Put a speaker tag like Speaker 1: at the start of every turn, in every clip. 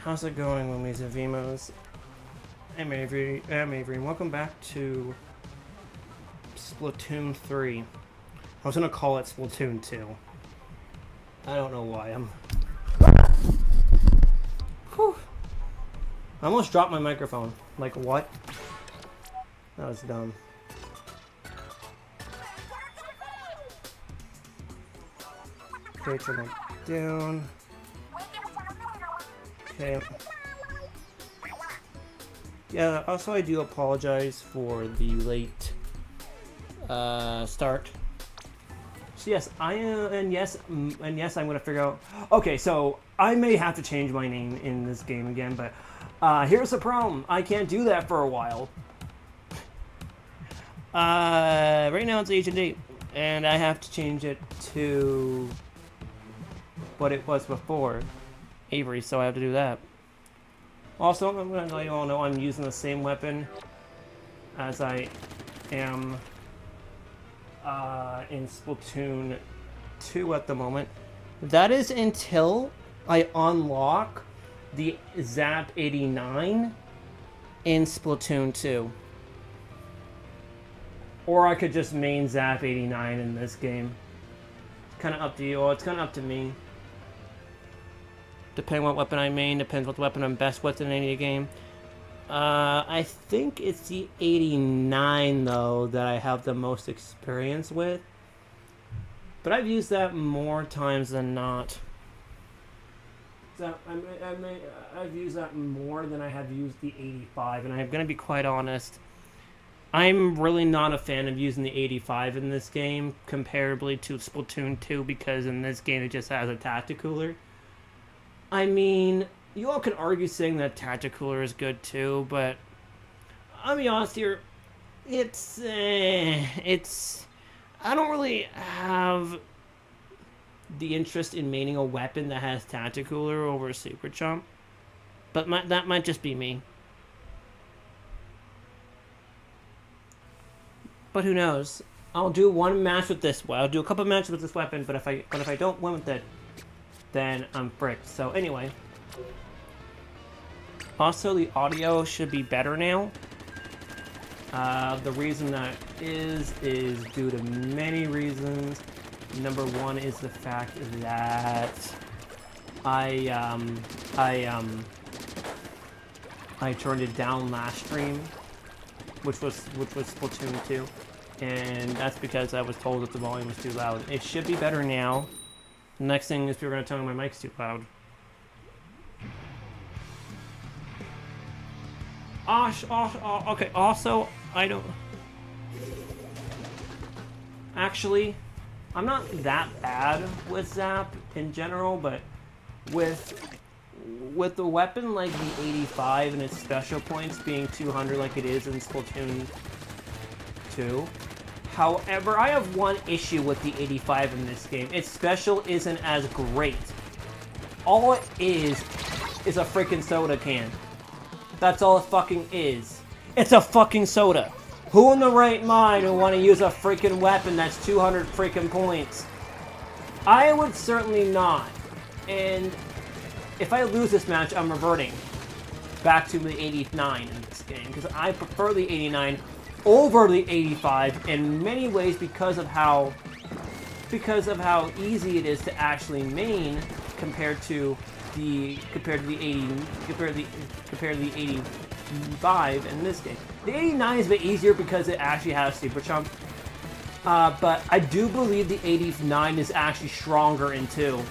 Speaker 1: How's it going, Woomies and Veemos? I'm Avery, and welcome back to Splatoon 3. I was gonna call it Splatoon 2. I don't know why. Whew. I almost dropped my microphone. Like, what? That was dumb. Okay, turn that down. Okay. Yeah, also I do apologize for the late start. So yes, I am, and yes, I'm gonna figure out. Okay, so I may have to change my name in this game again, but here's the problem: I can't do that for a while. Right now it's Agent 8, and I have to change it to what it was before, Avery. So I have to do that. Also, I'm going to let you all know I'm using the same weapon as I am in Splatoon 2 at the moment. That is until I unlock the Zap 89 in Splatoon 2. Or I could just main Zap 89 in this game. It's kind of up to you, or it's kind of up to me. Depending what weapon I main, depends what weapon I'm best with in any game. I think it's the 89 though that I have the most experience with. But I've used that more times than not. So I've used that more than I have used the 85, and I'm gonna be quite honest. I'm really not a fan of using the 85 in this game, comparably to Splatoon 2, because in this game it just has a Tacticooler. I mean, you all can argue saying that Tacticooler is good too, but I'll be honest here, it's I don't really have the interest in maining a weapon that has Tacticooler over a Super Chump, but that might just be me. But who knows? I'll do one match with this. I'll do a couple matches with this weapon, but if I don't win with it, then I'm fricked. So anyway. Also, the audio should be better now. The reason that is due to many reasons. Number one is the fact that I turned it down last stream, which was Splatoon 2, and that's because I was told that the volume was too loud. It should be better now. The next thing is people are going to tell me my mic's too loud. Okay, also, I don't... Actually, I'm not that bad with Zap in general, but with the weapon like the 85 and its special points being 200 like it is in Splatoon 2. However, I have one issue with the 85 in this game. Its special isn't as great. All it is a freaking soda can. That's all it fucking is. It's a fucking soda. Who in the right mind would want to use a freaking weapon that's 200 freaking points? I would certainly not. And if I lose this match, I'm reverting back to the 89 in this game, because I prefer the 89 over the 85 in many ways because of how easy it is to actually main compared to the 85 in this game. The 89 is a bit easier because it actually has Super Chump, but I do believe the 89 is actually stronger in 2.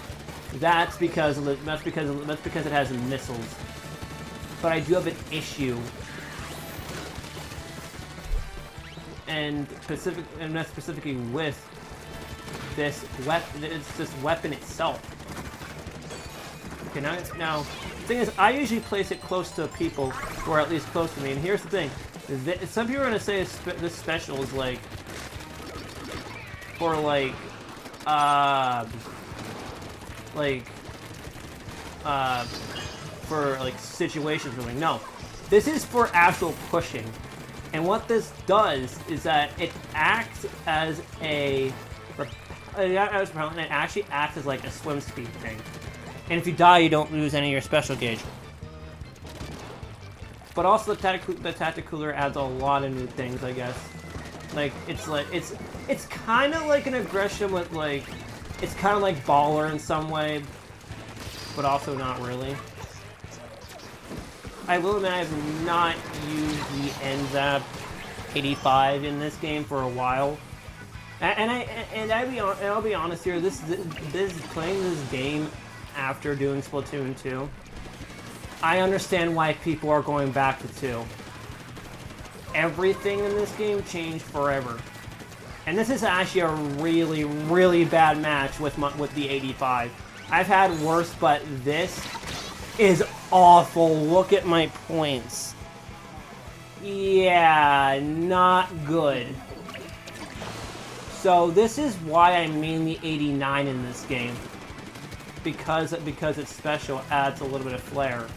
Speaker 1: That's because it has missiles. But I do have an issue. And that's specifically with this weapon. It's this weapon itself. Okay, now the thing is, I usually place it close to people, or at least close to me. And here's the thing: some people are gonna say this special is like for for situations. Like, no, this is for actual pushing. And what this does is that it acts as it actually acts as like a swim speed thing. And if you die, you don't lose any of your special gauge. But also the Tacticooler adds a lot of new things, I guess. Like, it's kind of like an aggression with, like, it's kind of like Baller in some way, but also not really. I will admit I have not used the NZAP 85 in this game for a while. I'll be honest here, playing this game after doing Splatoon 2, I understand why people are going back to 2. Everything in this game changed forever. And this is actually a really, really bad match with the 85. I've had worse, but this is awful. Look at my points. Yeah, not good. So this is why I mainly 89 in this game. Because it's special, adds a little bit of flair.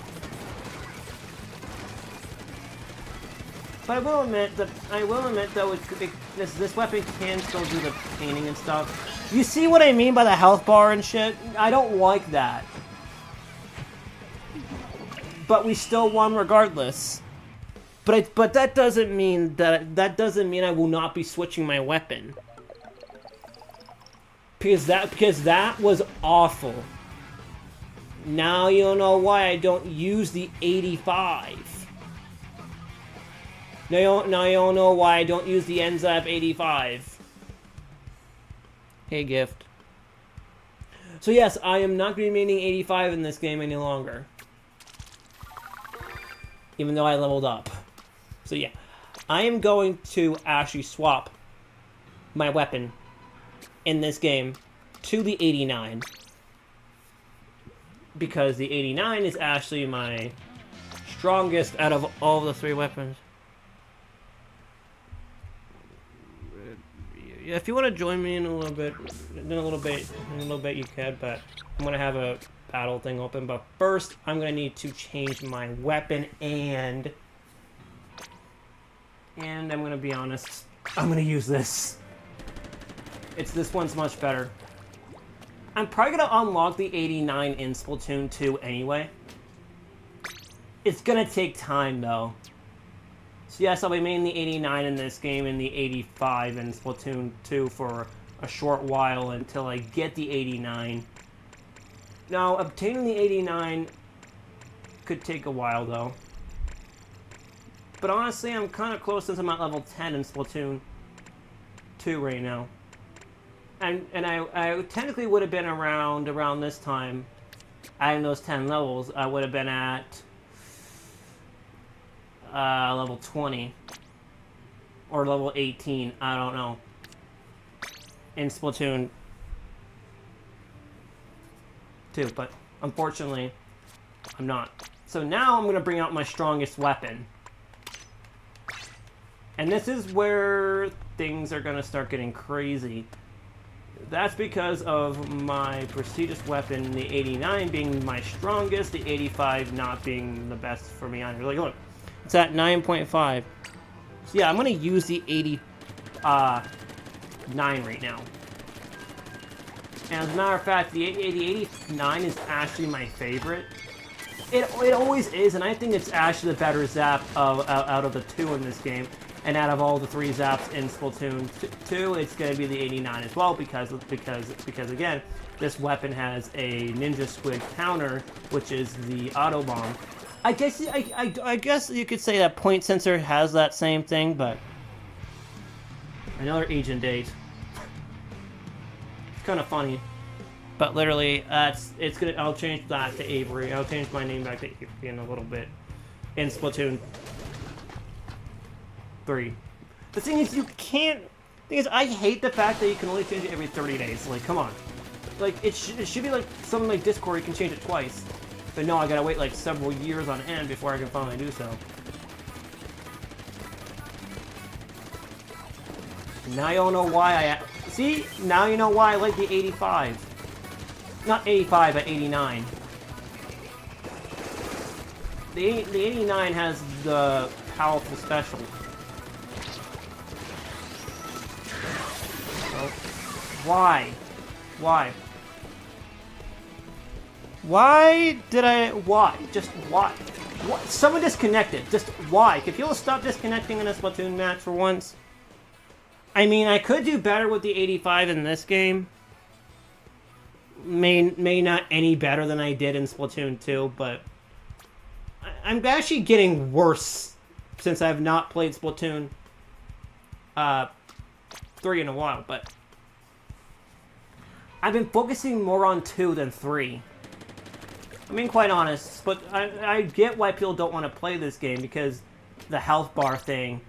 Speaker 1: But I will admit though, this weapon can still do the painting and stuff. You see what I mean by the health bar and shit? I don't like that. But we still won regardless. But that doesn't mean I will not be switching my weapon. Because that was awful. Now you'll know why I don't use the 85. Now you'll know why I don't use the NZAP 85. Hey, gift. So yes, I am not remaining 85 in this game any longer. Even though I leveled up. So yeah, I am going to actually swap my weapon in this game to the 89. Because the 89 is actually my strongest out of all the 3 weapons. Yeah, if you want to join me in a little bit, you can, but I'm gonna have a battle thing open. But first, I'm gonna need to change my weapon, and I'm gonna be honest, I'm gonna use this. This one's much better. I'm probably gonna unlock the 89 in Splatoon 2 anyway. It's gonna take time though. So yes, I'll be making the 89 in this game and the 85 in Splatoon 2 for a short while until I get the 89. Now, obtaining the 89 could take a while though. But honestly, I'm kind of close since I'm at level 10 in Splatoon 2 right now. And I technically would have been around this time, adding those 10 levels, I would have been at level 20 or level 18, I don't know, in Splatoon 2, but unfortunately I'm not. So now I'm going to bring out my strongest weapon, and this is where things are going to start getting crazy. That's because of my prestigious weapon, the 89 being my strongest, the 85 not being the best for me either. Like, look, it's at 9.5. So yeah, I'm going to use the 89 right now. And as a matter of fact, the 89 is actually my favorite. It always is, and I think it's actually the better zap out of the 2 in this game. And out of all the 3 zaps in Splatoon 2, it's going to be the 89 as well, because again, this weapon has a Ninja Squid counter, which is the auto bomb. I guess you could say that Point Sensor has that same thing, but another Agent 8. It's kind of funny, but literally, it's gonna. I'll change that to Avery. I'll change my name back to Avery in a little bit in Splatoon 3. The thing is, you can't. The thing is, I hate the fact that you can only change it every 30 days. Like, come on. Like, it should be like something like Discord, you can change it twice. But no, I gotta wait like several years on end before I can finally do so. Now you all know why see? Now you know why I like the 85. Not 85, but 89. The 89 has the powerful special. Why? Why? Why did I... Why? Just why? What? Someone disconnected. Just why? Can people stop disconnecting in a Splatoon match for once? I mean, I could do better with the 85 in this game. May not any better than I did in Splatoon 2, but I'm actually getting worse since I've not played Splatoon 3 in a while, but I've been focusing more on 2 than 3. I mean, quite honest, but I get why people don't want to play this game because the health bar thing.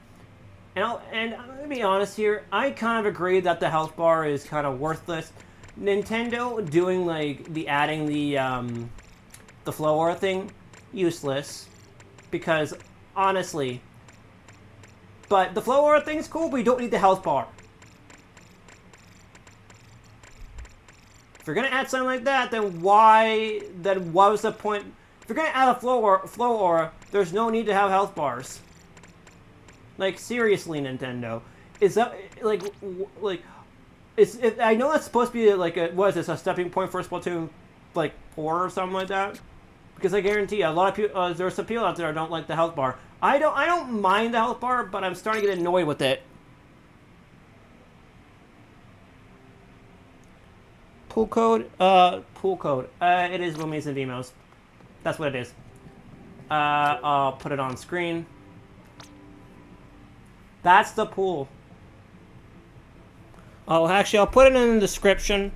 Speaker 1: And I'm gonna be honest here, I kind of agree that the health bar is kind of worthless. Nintendo doing like adding the flow aura thing, useless, because honestly, but the flow aura thing's cool, but you don't need the health bar. If you're gonna add something like that, then why? Then what was the point? If you're gonna add a flow aura, there's no need to have health bars. Like seriously, Nintendo, is that like? I know that's supposed to be like a stepping point for Splatoon, like 4 or something like that. Because I guarantee you, a lot of people, there's some people out there who don't like the health bar. I don't mind the health bar, but I'm starting to get annoyed with it. Pool code? It is WoomiesAndVeemos. That's what it is. I'll put it on screen. That's the pool. Oh, actually, I'll put it in the description.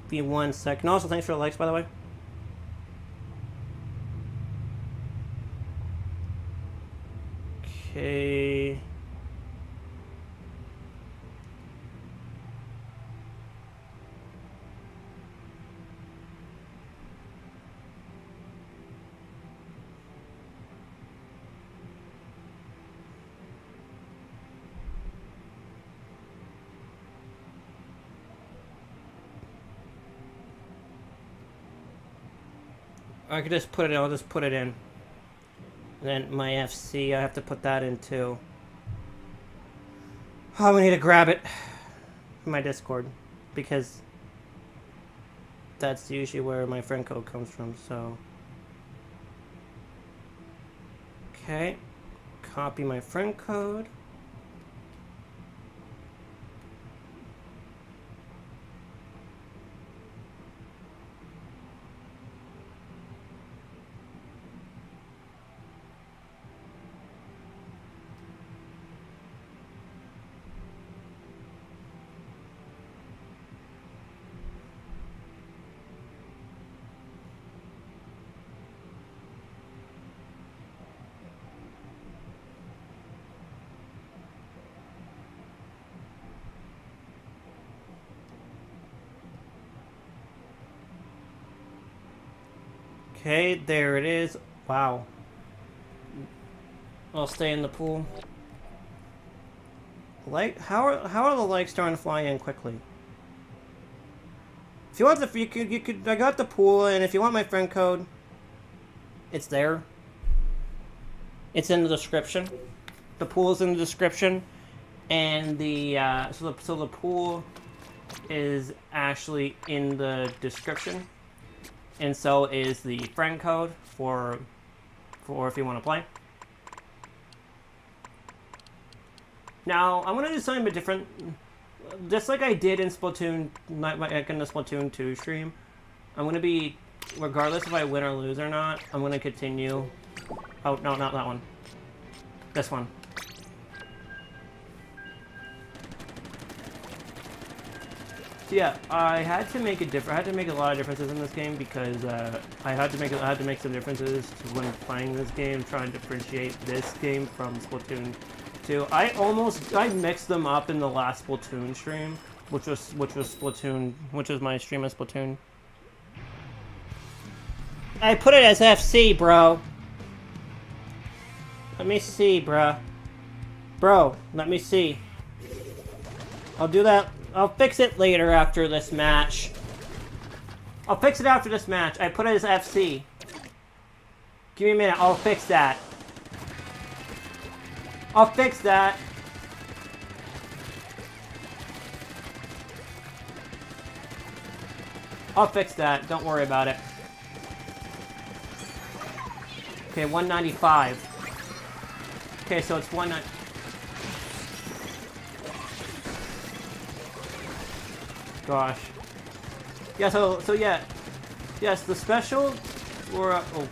Speaker 1: Be 1 second. Also, thanks for the likes, by the way. Okay. I could just put it in. I'll just put it in. And then my FC, I have to put that in too. Oh, we need to grab it from my Discord because that's usually where my friend code comes from. So, okay, copy my friend code. Okay, there it is. Wow. I'll stay in the pool. Like, how are the likes starting to fly in quickly? If you want the, you could. I got the pool, and if you want my friend code, it's there. It's in the description. The pool is in the description, and the so the pool is actually in the description. And so is the friend code for if you want to play. Now, I'm going to do something a bit different. Just like I did in Splatoon, like in the Splatoon 2 stream, I'm going to be, regardless if I win or lose or not, I'm going to continue. Oh, no, not that one. This one. So yeah, I had to make a lot of differences in this game because I had to make some differences when playing this game, trying to differentiate this game from Splatoon 2. I mixed them up in the last Splatoon stream, which was my stream of Splatoon. I put it as FC, bro. Let me see, bruh. Bro, let me see. I'll do that. I'll fix it later after this match. I'll fix it after this match. I put it as FC. Give me a minute. I'll fix that. I'll fix that. I'll fix that. Don't worry about it. Okay, 195. Okay, so it's 190. Gosh. Yeah, so yeah. Yes, the special or oh.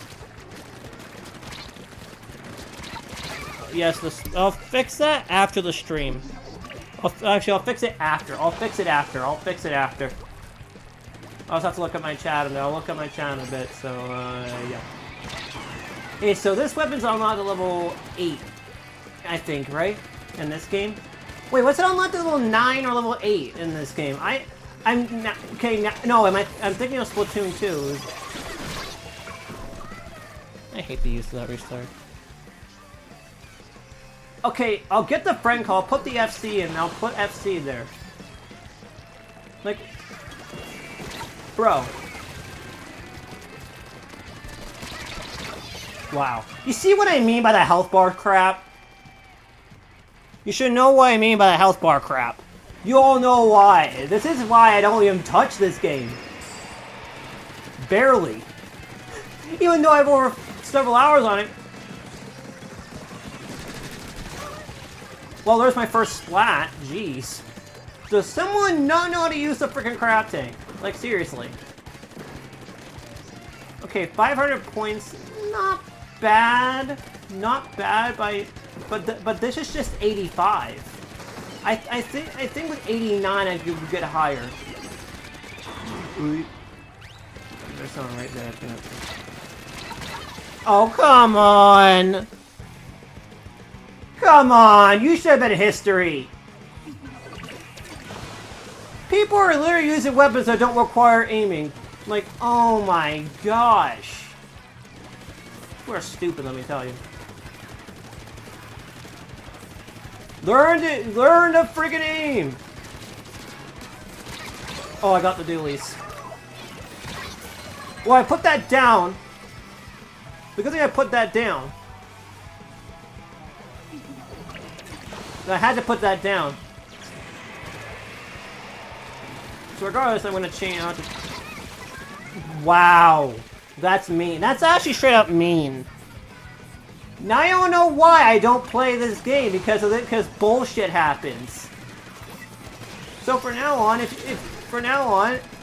Speaker 1: Yes, I'll fix that after the stream. Actually, I'll fix it after. I'll fix it after. I'll just have to look at my chat, and I'll look at my chat in a bit, so, yeah. Okay, so this weapon's unlocked at level 8, I think, right? In this game? Wait, what's it unlocked at level 9 or level 8 in this game? I'm not, okay, no, I'm thinking of Splatoon 2. I hate the use of that restart. Okay, I'll get the friend call, I'll put the FC in, I'll put FC there. Like, bro. Wow. You see what I mean by the health bar crap? You should know what I mean by the health bar crap. You all know why. This is why I don't even touch this game. Barely. Even though I have over several hours on it. Well, there's my first splat. Jeez. Does someone not know how to use the freaking crap tank? Like, seriously. Okay, 500 points. Not bad. Not bad but this is just 85. I think with 89 I could get higher. There's someone right there. Oh, come on! Come on! You should have been history! People are literally using weapons that don't require aiming. Like, oh my gosh. We're stupid, let me tell you. Learn to freaking aim! Oh, I got the dualies. Well, I put that down. Because I put that down. I had to put that down. So regardless, I'm gonna change out to... Wow. That's mean. That's actually straight up mean. Now I don't know why I don't play this game because of it, because bullshit happens. So for now on,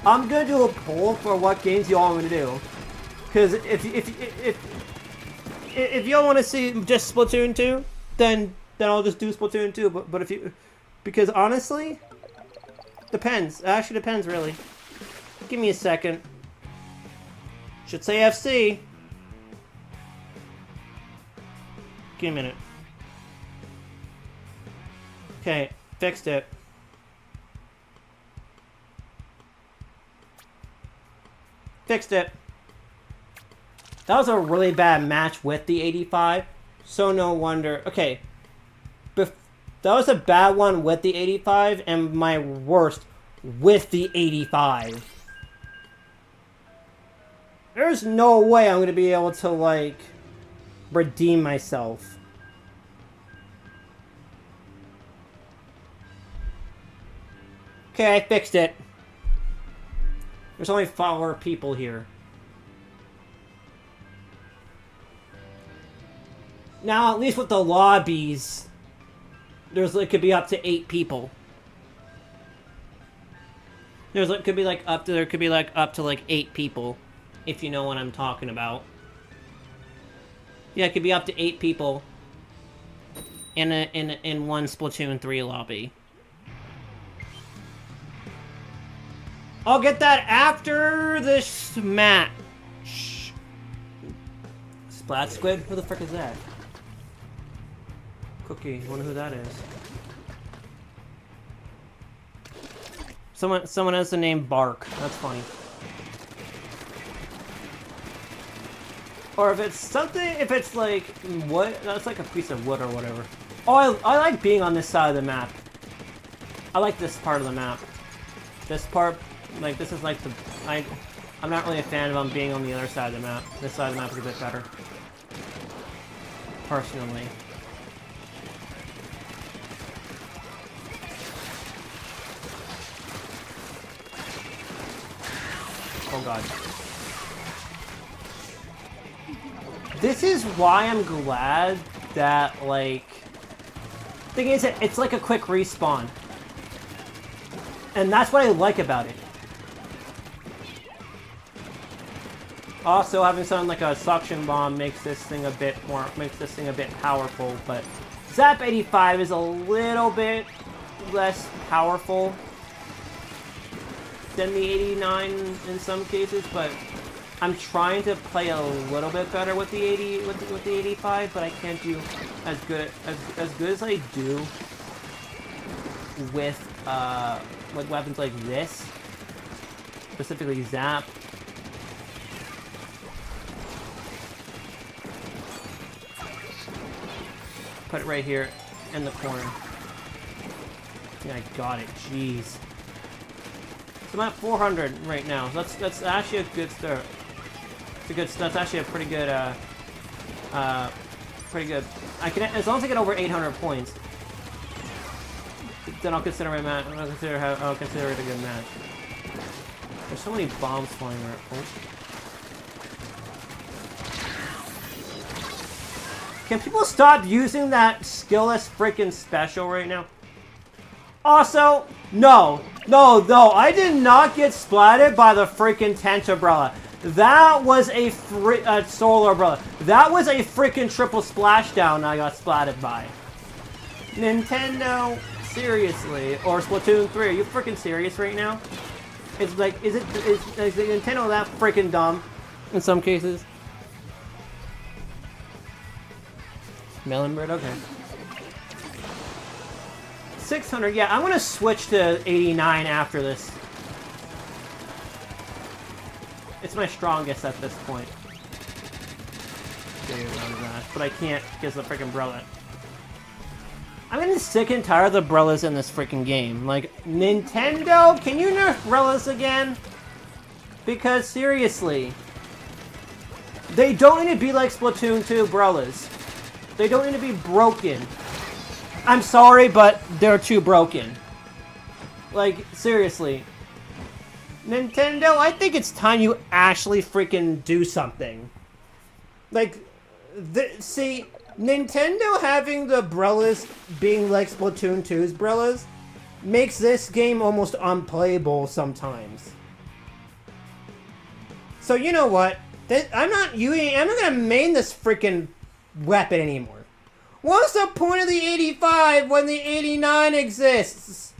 Speaker 1: I'm gonna do a poll for what games y'all want me to do. Because if y'all want to see just Splatoon 2, then I'll just do Splatoon 2. But if you, because honestly, depends. It actually depends really. Give me a second. Should say FC. Give me a minute. Okay, fixed it. Fixed it. That was a really bad match with the 85. So no wonder. Okay. That was a bad one with the 85 and my worst with the 85. There's no way I'm going to be able to, like, redeem myself. Okay, I fixed it. There's only 4 people here. Now, at least with the lobbies, it could be up to 8 people. There could be like up to 8 people, if you know what I'm talking about. Yeah, it could be up to 8 people in one Splatoon 3 lobby. I'll get that after this match. Splat Squid? Who the frick is that? Cookie, wonder who that is. Someone has the name Bark. That's funny. Or if it's something, if it's like wood, that's like a piece of wood or whatever. Oh, I like being on this side of the map. I like this part of the map. This part, like this is like the I'm not really a fan of being on the other side of the map. This side of the map is a bit better, personally. Oh god. This is why I'm glad that, like... Thing is, it's like a quick respawn. And that's what I like about it. Also, having something like a suction bomb makes this thing a bit powerful, but Zap 85 is a little bit less powerful than the 89 in some cases, but I'm trying to play a little bit better with the 85, but I can't do as good as I do with weapons like this, specifically Zap. Put it right here in the corner. Yeah, I got it. Jeez. So I'm at 400 right now. So that's actually a good start. That's actually a pretty good. Pretty good. I can, as long as I get over 800 points, then I'll consider my match. I'll consider it a good match. There's so many bombs flying around. Oh. Can people stop using that skillless freaking special right now? Also, no, I did not get splatted by the freaking tent umbrella. That was a solar umbrella. That was a freaking triple splashdown I got splatted by. Nintendo, seriously, or Splatoon 3, are you freaking serious right now? It's like, is Nintendo that freaking dumb in some cases? Melon bird, okay. 600, yeah, I'm gonna switch to 89 after this. It's my strongest at this point. But I can't because of the freaking umbrella. I'm getting sick and tired of the umbrellas in this freaking game. Like, Nintendo, can you nerf umbrellas again? Because seriously, they don't need to be like Splatoon 2 umbrellas. They don't need to be broken. I'm sorry, but they're too broken. Like, seriously. Nintendo, I think it's time you actually freaking do something. Like, see, Nintendo having the umbrellas being like Splatoon 2's umbrellas makes this game almost unplayable sometimes. So you know what? I'm not gonna main this freaking weapon anymore. What's the point of the 85 when the 89 exists?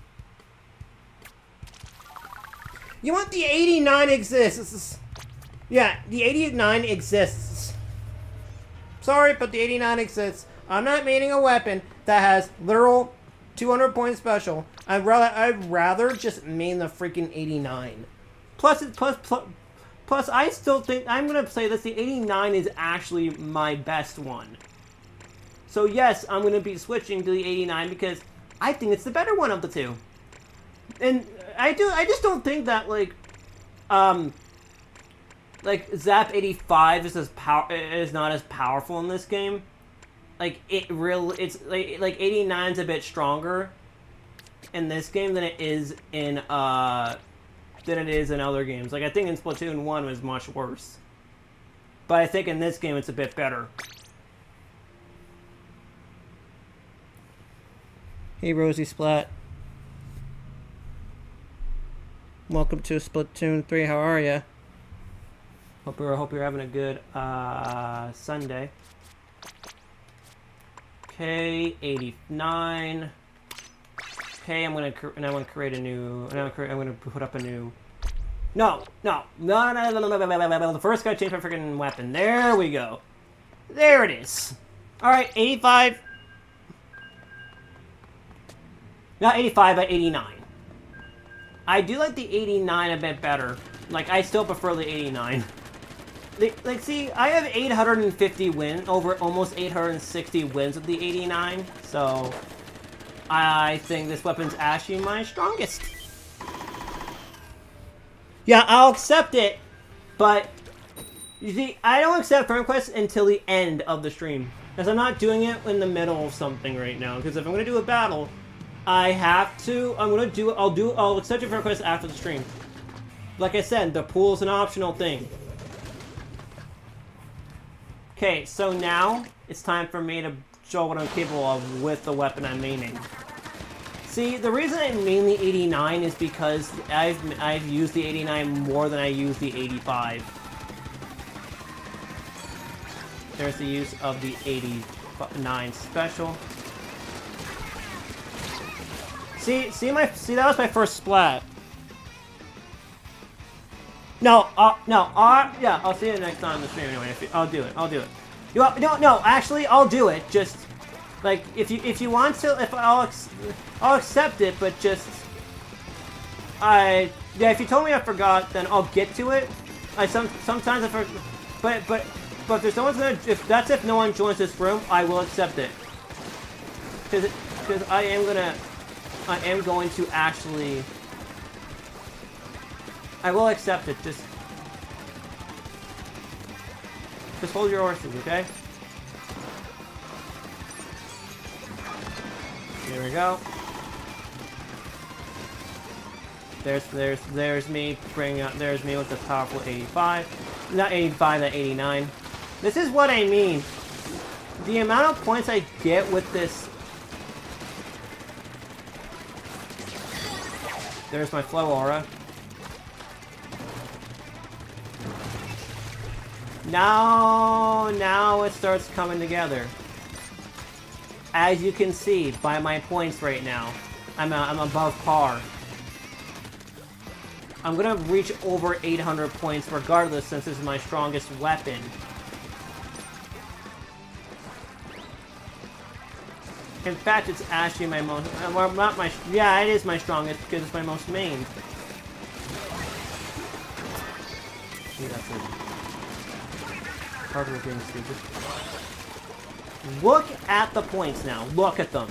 Speaker 1: You want the 89 exists? Yeah, the 89 exists. Sorry, but the 89 exists. I'm not maining a weapon that has literal 200 point special. I'd rather just main the freaking 89. Plus, I still think I'm gonna say this. The 89 is actually my best one. So yes, I'm gonna be switching to the 89 because I think it's the better one of the two. And I just don't think that like Zap 85 is not as powerful in this game. Like it's like 89's a bit stronger in this game than it is in other games. Like I think in Splatoon 1 was much worse. But I think in this game it's a bit better. Hey Rosie Splat. Welcome to Splatoon 3, how are ya? Hope you're having a good Sunday. Okay, 89. Okay, I'm gonna create a new. I'm gonna put up a new. No. The first guy changed my freaking weapon. There we go. There it is. All right, 85. Not 85, but 89. I do like the 89 a bit better. Like, I still prefer the 89. Like, see, I have 850 wins, over almost 860 wins with the 89, so I think this weapon's actually my strongest. Yeah, I'll accept it, but you see, I don't accept friend requests until the end of the stream, because I'm not doing it in the middle of something right now, because if I'm going to do a battle, I have to, I'll accept your friend request after the stream. Like I said, the pool's an optional thing. Okay, so now it's time for me to show what I'm capable of with the weapon I'm maining. See, the reason I main the 89 is because I've used the 89 more than I use the 85. There's the use of the 89 special. See, that was my first splat. Yeah, I'll see you next time in the stream anyway. I'll do it. No, actually, I'll do it. Just like if you want to, I'll accept it, but just if you told me I forgot, then I'll get to it. Sometimes I forget, but if there's no one's gonna, if no one joins this room, I will accept it. Because I am going to actually. I will accept it. Just hold your horses, okay? Here we go. There's me bringing up. There's me with the powerful 85. Not 85, that 89. This is what I mean. The amount of points I get with this. There's my flow aura. Now it starts coming together. As you can see by my points right now, I'm above par. I'm gonna reach over 800 points regardless, since this is my strongest weapon. In fact, it's actually my most, not my, yeah, it is my strongest because it's my most main. See, that's it. Hardware being stupid. Look at the points now. Look at them.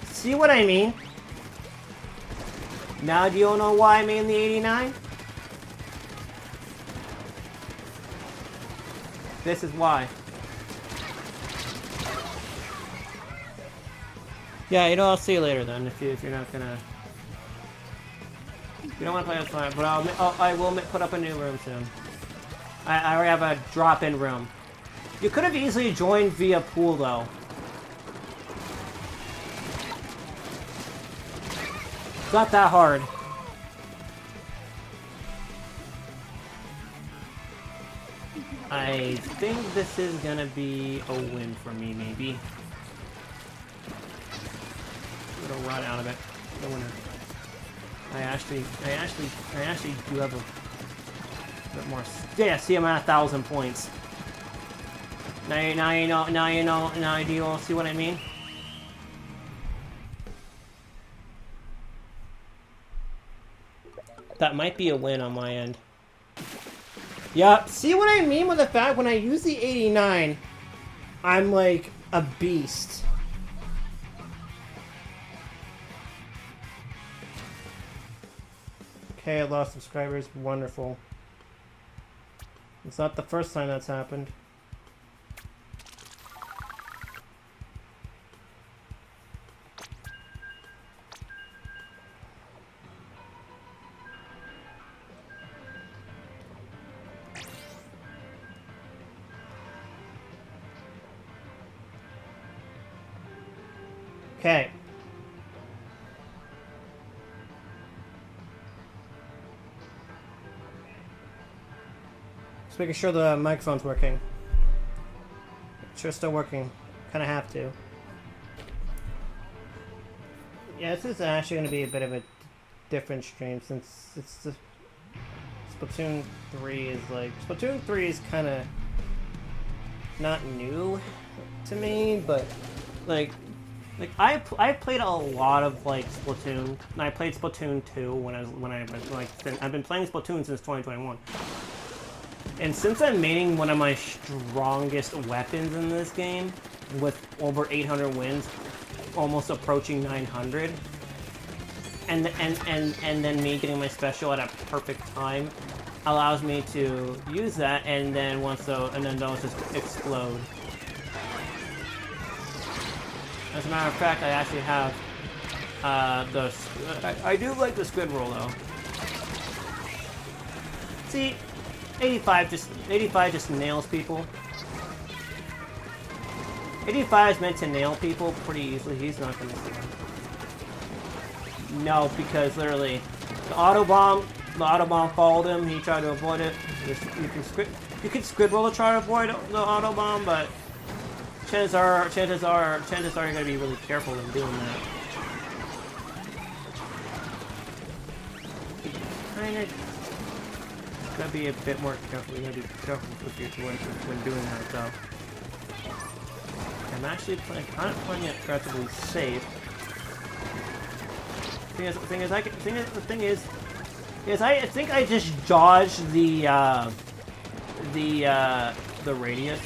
Speaker 1: See what I mean? Now do you know why I made the 89? This is why. Yeah, you know, I'll see you later then. If you're not gonna, if you don't want to play, that's fine. But I will put up a new room soon. I already have a drop-in room. You could have easily joined via pool though. It's not that hard. I think this is gonna be a win for me, maybe. I'm gonna run out of it. The winner. I actually do have a bit more. Yeah, see, I'm at 1,000 points. Now do you all see what I mean? That might be a win on my end. Yeah, see what I mean with the fact when I use the 89, I'm like a beast. Okay, I lost subscribers. Wonderful. It's not the first time that's happened. Okay. Just making sure the microphone's working. Sure, still working. Kind of have to. Yeah, this is actually going to be a bit of a different stream since it's the Splatoon 3 is like... Splatoon 3 is kind of not new to me, but like I played a lot of like Splatoon. And I played Splatoon 2 I've been playing Splatoon since 2021. And since I'm maining one of my strongest weapons in this game, with over 800 wins, almost approaching 900, and then me getting my special at a perfect time, allows me to use that, and then those just explode. As a matter of fact, I actually have I do like the squid roll though. See, 85 just nails people. 85 is meant to nail people pretty easily. He's not gonna see him. No, because literally, the auto bomb followed him. He tried to avoid it. You can squid roll to try to avoid the auto bomb, but chances are you're gonna be really careful when doing that. Kinda gotta be a bit more careful. You gotta be careful when doing that, though. I'm actually kind of playing it relatively safe. The thing is, I think I just dodged the radius.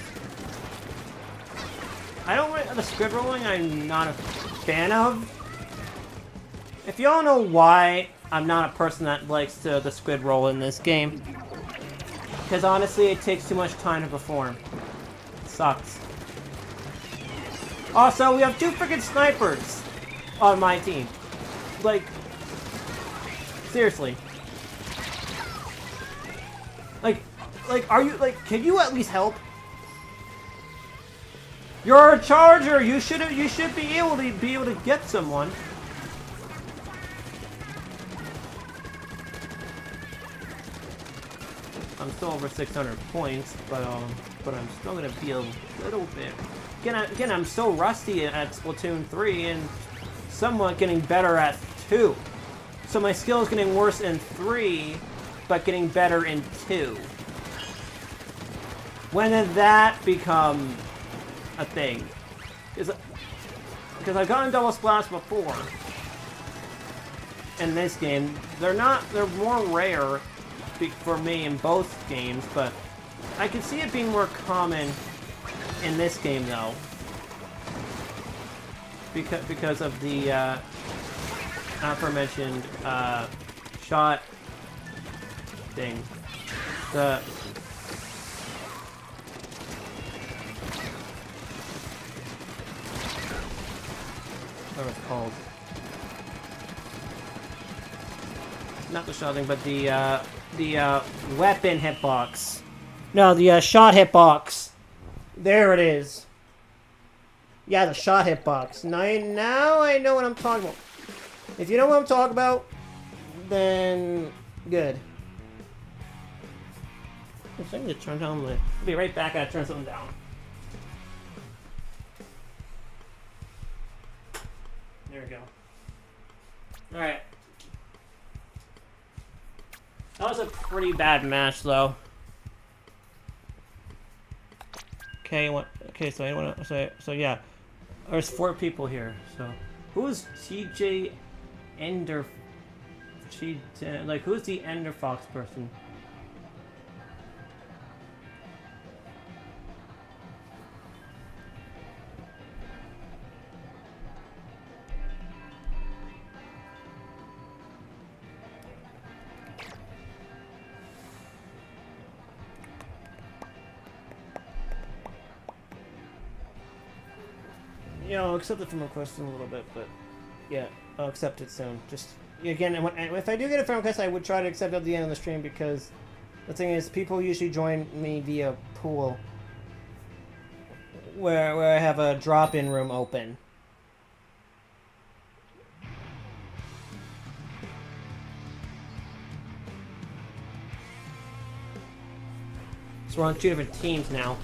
Speaker 1: I don't like the squid rolling. I'm not a fan of. If y'all know why I'm not a person that likes the squid roll in this game, because honestly, it takes too much time to perform. It sucks. Also, we have 2 freaking snipers on my team. Like, seriously. Like, are you, can you at least help? You're a charger. You should be able to get someone. I'm still over 600 points, but I'm still gonna be a little bit. Again, I'm so rusty at Splatoon 3 and somewhat getting better at 2. So my skill is getting worse in 3, but getting better in 2. When did that become a thing? Because I've gotten double splash before. In this game, they're more rare for me in both games, but I can see it being more common in this game, though, because of the aforementioned shot thing. What it's called? Not the shot thing, but the weapon hitbox. No, the shot hitbox. There it is. Yeah, the shot hitbox. Now I know what I'm talking about. If you know what I'm talking about, then good. I think to turn down the. I'll be right back. I gotta turn something down. There we go. All right. That was a pretty bad match, though. Okay, so anyone? So yeah, there's 4 people here. So who's TJ Ender? Who's the Ender Fox person? You know, I'll accept it from request in a little bit, but yeah, I'll accept it soon. Just again, if I do get a friend request, I would try to accept it at the end of the stream, because the thing is, people usually join me via pool, where I have a drop-in room open. So we're on 2 different teams now.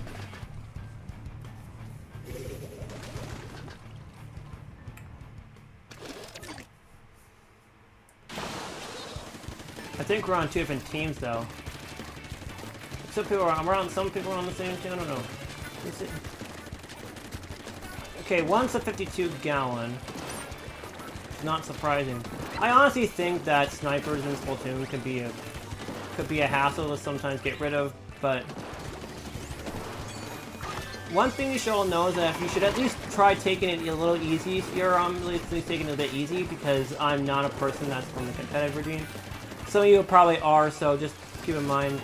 Speaker 1: I think we're on 2 different teams, though. Some people are on the same team. I don't know. Okay, one's a 52 gallon. Not surprising. I honestly think that snipers in Splatoon could be a hassle to sometimes get rid of, but one thing you should all know is that you should at least try taking it a little easy. You're at least taking it a bit easy, because I'm not a person that's from the competitive regime. Some of you probably are, so just keep in mind.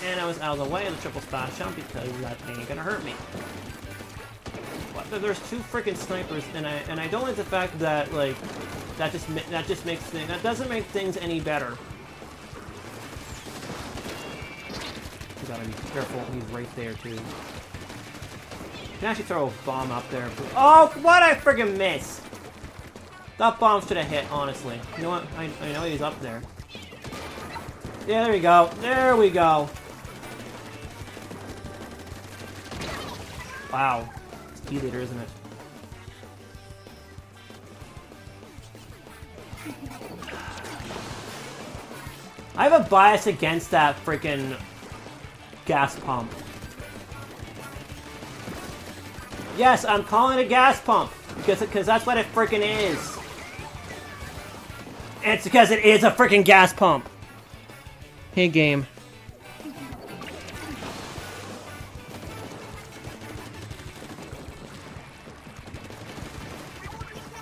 Speaker 1: And I was out of the way of the triple splash jump, because that ain't gonna hurt me. But there's 2 freaking snipers, and I don't like the fact that that just makes things, that doesn't make things any better. You gotta be careful. He's right there too. You can actually throw a bomb up there. Oh, what I friggin' miss! That bomb should have hit, honestly. You know what? I know he's up there. Yeah, there we go. There we go. Wow. It's E-leader, isn't it? I have a bias against that freaking gas pump. Yes, I'm calling it a gas pump because that's what it freaking is. And it's because it is a freaking gas pump. Hey, game.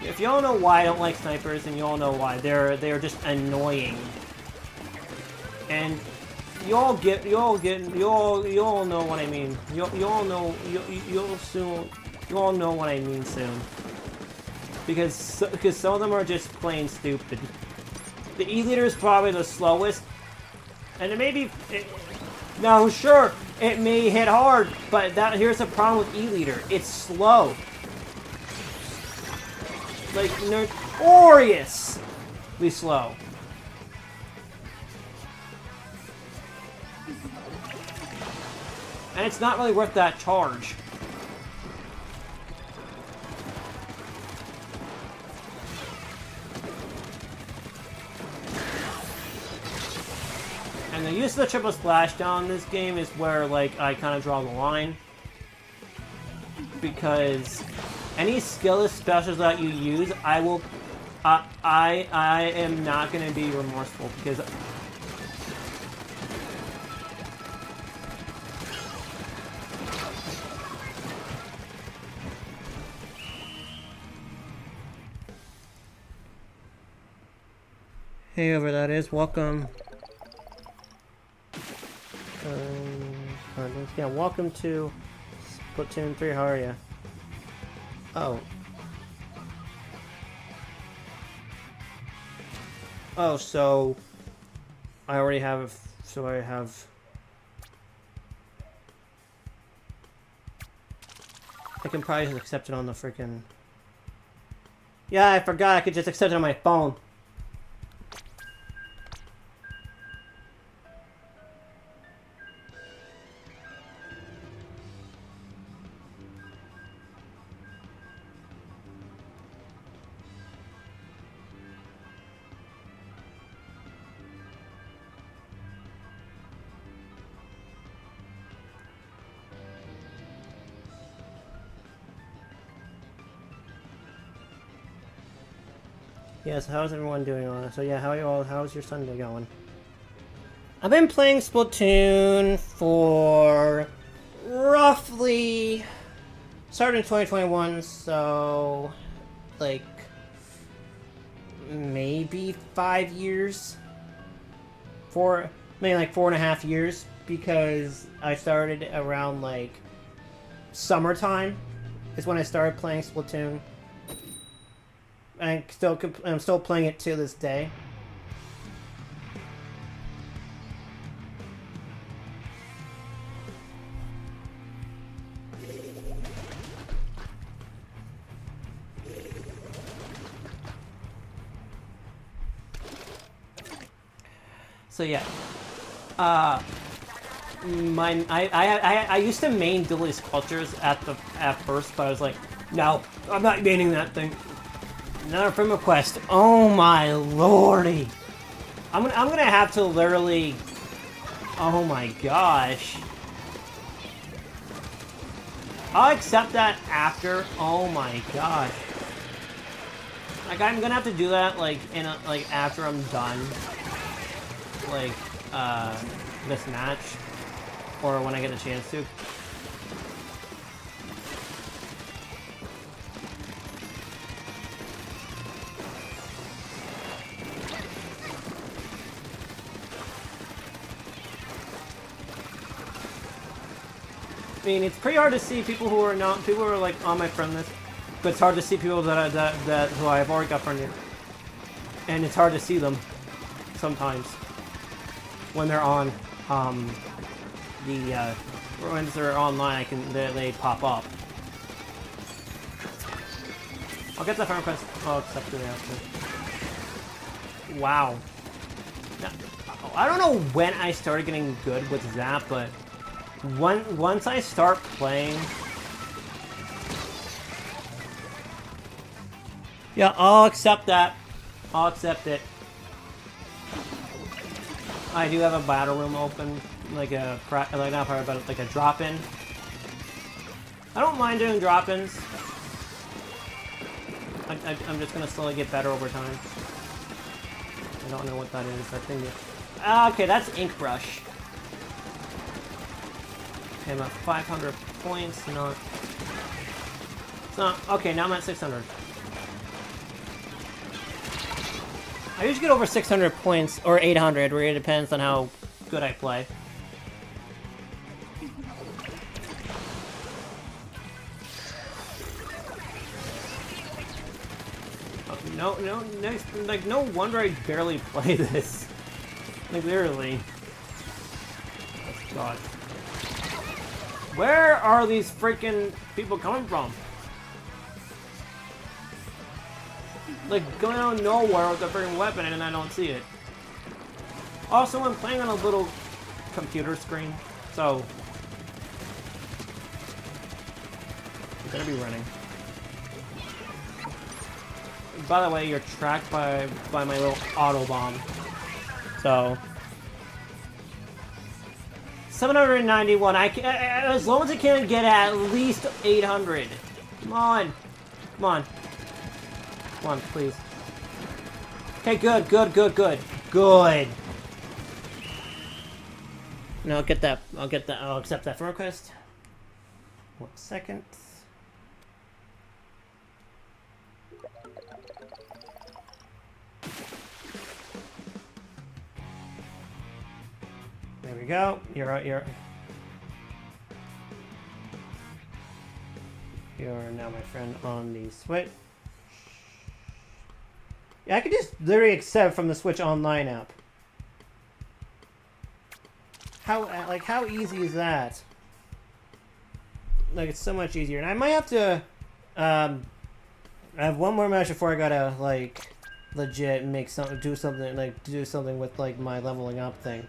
Speaker 1: If you all know why I don't like snipers, then you all know why. They're just annoying. And you all know what I mean. You all know what I mean soon. Because some of them are just plain stupid. The E-leader is probably the slowest, and it may be. Now, sure, it may hit hard, but here's the problem with E-leader: it's slow. Like notoriously slow. And it's not really worth that charge. And the use of the triple splashdown in this game is where, like, I kind of draw the line. Because any skillless specials that you use, I am not going to be remorseful, because hey, whoever that is, welcome. Yeah, welcome to Splatoon 3, how are ya? Oh. Oh, so I already have, I can probably just accept it on the freaking, yeah, I forgot I could just accept it on my phone. Yes, how's everyone doing on it? So yeah, how are you all? How's your Sunday going? I've been playing Splatoon for roughly started in 2021, so like maybe 5 years. Maybe like 4.5 years, because I started around like summertime is when I started playing Splatoon. I'm still playing it to this day. So yeah, I used to main Dilly Sculptures at first, but I was like, no, I'm not maining that thing. Another friend request. Oh my lordy! I'm gonna have to literally. Oh my gosh! I'll accept that after. Oh my gosh! Like, I'm gonna have to do that like after I'm done. Like this match, or when I get a chance to. I mean, it's pretty hard to see people who are like on my friend list, but it's hard to see people that who I've already got friended. and it's hard to see them sometimes when they're on when they're online. They pop up. I'll get the friend request. I'll accept it after. Wow. Now, I don't know when I started getting good with Zap, but once I start playing, yeah, I'll accept that. I'll accept it. I do have a battle room open, like not part, but like a drop-in. I don't mind doing drop-ins. I'm just gonna slowly get better over time. I don't know what that is. I think okay, that's ink brush. Okay, I'm at 500 points. It's not okay. Now I'm at 600. I usually get over 600 points or 800, where it depends on how good I play. No, like, no wonder I barely play this. Like, literally. Oh, God. Where are these freaking people coming from? Like, going out of nowhere with a freaking weapon and I don't see it. Also, I'm playing on a little computer screen, so I'm gonna be running. By the way, you're tracked by my little auto bomb. So 791. As long as I can get at least 800. Come on, come on, come on, please. Okay, good. No, I'll get that. I'll accept that friend request. 1 second. There we go. You're now my friend on the Switch. Yeah, I could just literally accept from the Switch Online app. How easy is that? Like, it's so much easier. And I might have to I have one more match before I gotta like legit do something with like my leveling up thing.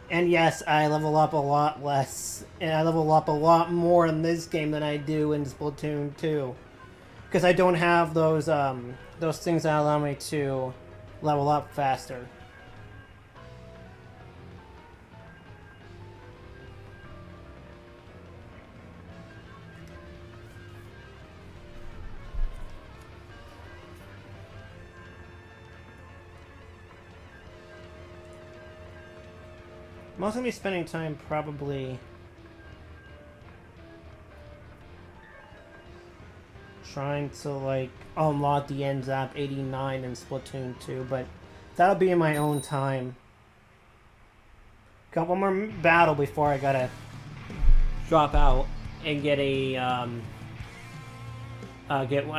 Speaker 1: And yes, I level up a lot less, and I level up a lot more in this game than I do in Splatoon 2. Because I don't have those things that allow me to level up faster. I'm also going to be spending time probably trying to like unlock the end zap 89 in Splatoon 2, but that'll be in my own time. Got one more battle before I gotta drop out and get a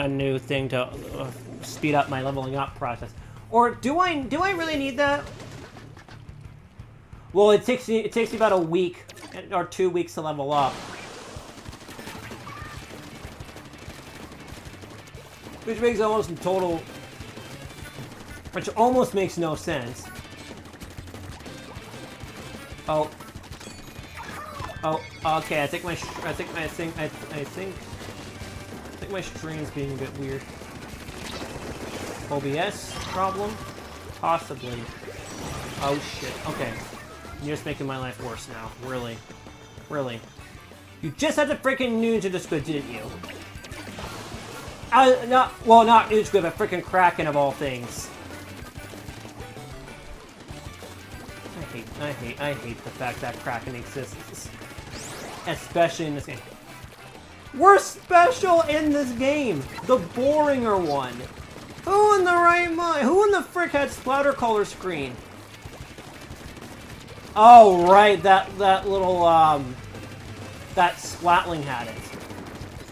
Speaker 1: new thing to speed up my leveling up process. Or do I really need that? Well, it takes me about a week or 2 weeks to level up. Which makes almost total... Which almost makes no sense. Oh. Oh, okay, I think my stream's being a bit weird. OBS problem? Possibly. Oh shit, okay. You're just making my life worse now. Really. Really. You just had to freaking ninja the squid, didn't you? Not ninja squid, but freaking Kraken of all things. I hate the fact that Kraken exists. Especially in this game. We're special in this game! The boringer one! Who in the right mind? Who in the frick had splatter color screen? Oh, right, that little, that Splatling had it.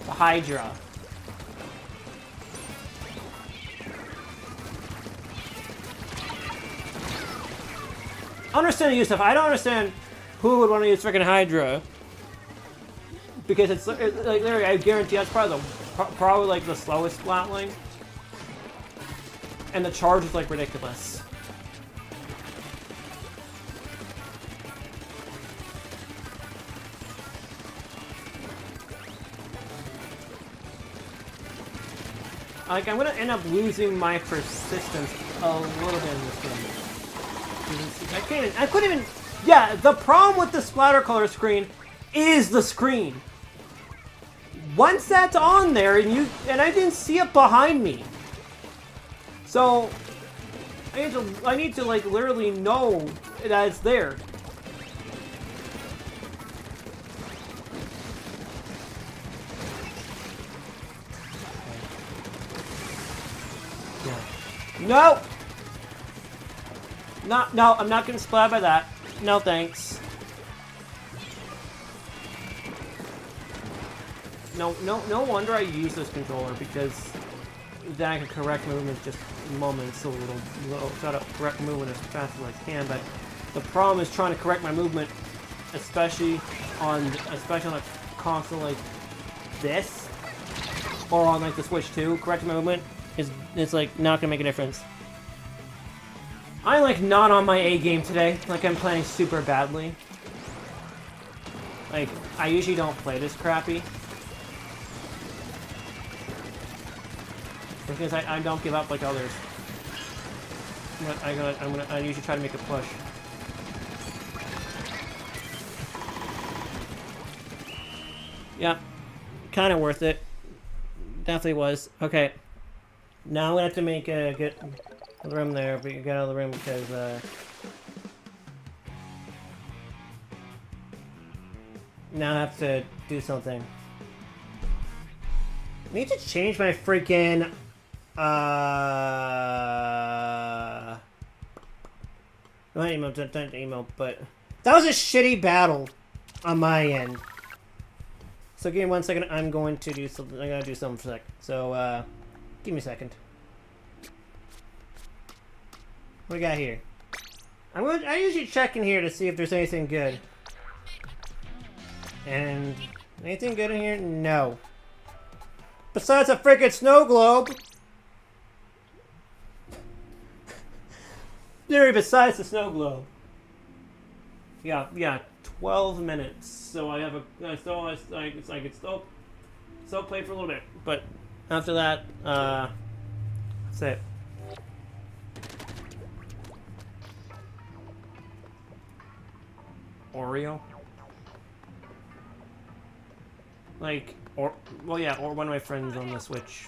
Speaker 1: The Hydra. understand the use of. I don't understand who would want to use freaking Hydra. Because it's like, literally, I guarantee that's probably like the slowest Splatling. And the charge is like ridiculous. Like, I'm gonna end up losing my persistence a little bit in this game. I couldn't even, yeah, the problem with the splatter color screen is the screen. Once that's on there, and I didn't see it behind me. So, I need to like, literally know that it's there. No! No, I'm not getting splattered by that. No thanks. No wonder I use this controller, because then I can correct movement just moments, a little try to correct movement as fast as I can, but the problem is trying to correct my movement, especially on a console like this, or on like the Switch 2, correcting my movement is like not gonna make a difference. I'm like not on my A game today. Like I'm playing super badly. Like I usually don't play this crappy because I don't give up like others. I usually try to make a push. Yeah, kind of worth it. Definitely was. Okay. Now I'm gonna have to make get the room there, but you get out of the room because now I have to do something. I need to change my freaking not email, but that was a shitty battle on my end. So give me 1 second. I'm going to do something. I gotta do something for a sec. So give me a second. What do we got here? I usually check in here to see if there's anything good. And anything good in here? No. Besides a freaking snow globe. Literally besides the snow globe. Yeah, 12 minutes. So I have I could still play for a little bit, but after that, that's it. Oreo? Like, or one of my friends on the Switch.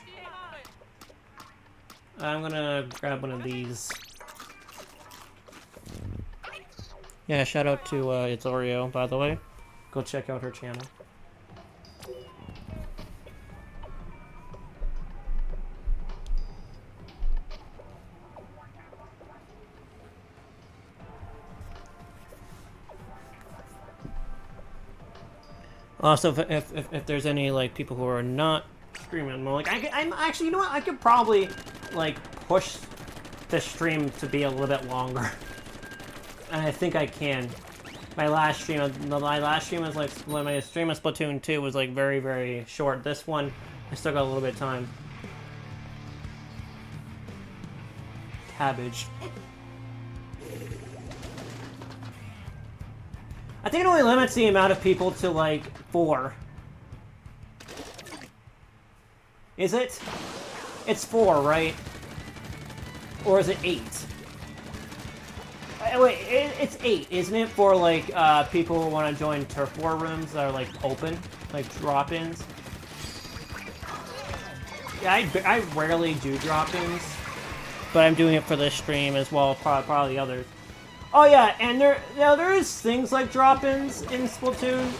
Speaker 1: I'm gonna grab one of these. Yeah, shout out to It's Oreo, by the way. Go check out her channel. Also, if there's any like people who are not streaming, more like I'm actually, you know what? I could probably like push the stream to be a little bit longer, and I think I can. My last stream was like when my stream of Splatoon 2 was like very, very short. This one, I still got a little bit of time. Cabbage. I think it only limits the amount of people to, like, 4. Is it? It's 4, right? Or is it 8? Wait, it's 8, isn't it? For, like, people who want to join turf war rooms that are, like, open. Like, drop-ins. Yeah, I rarely do drop-ins. But I'm doing it for this stream as well, probably others. Oh yeah, and there is things like drop-ins in Splatoon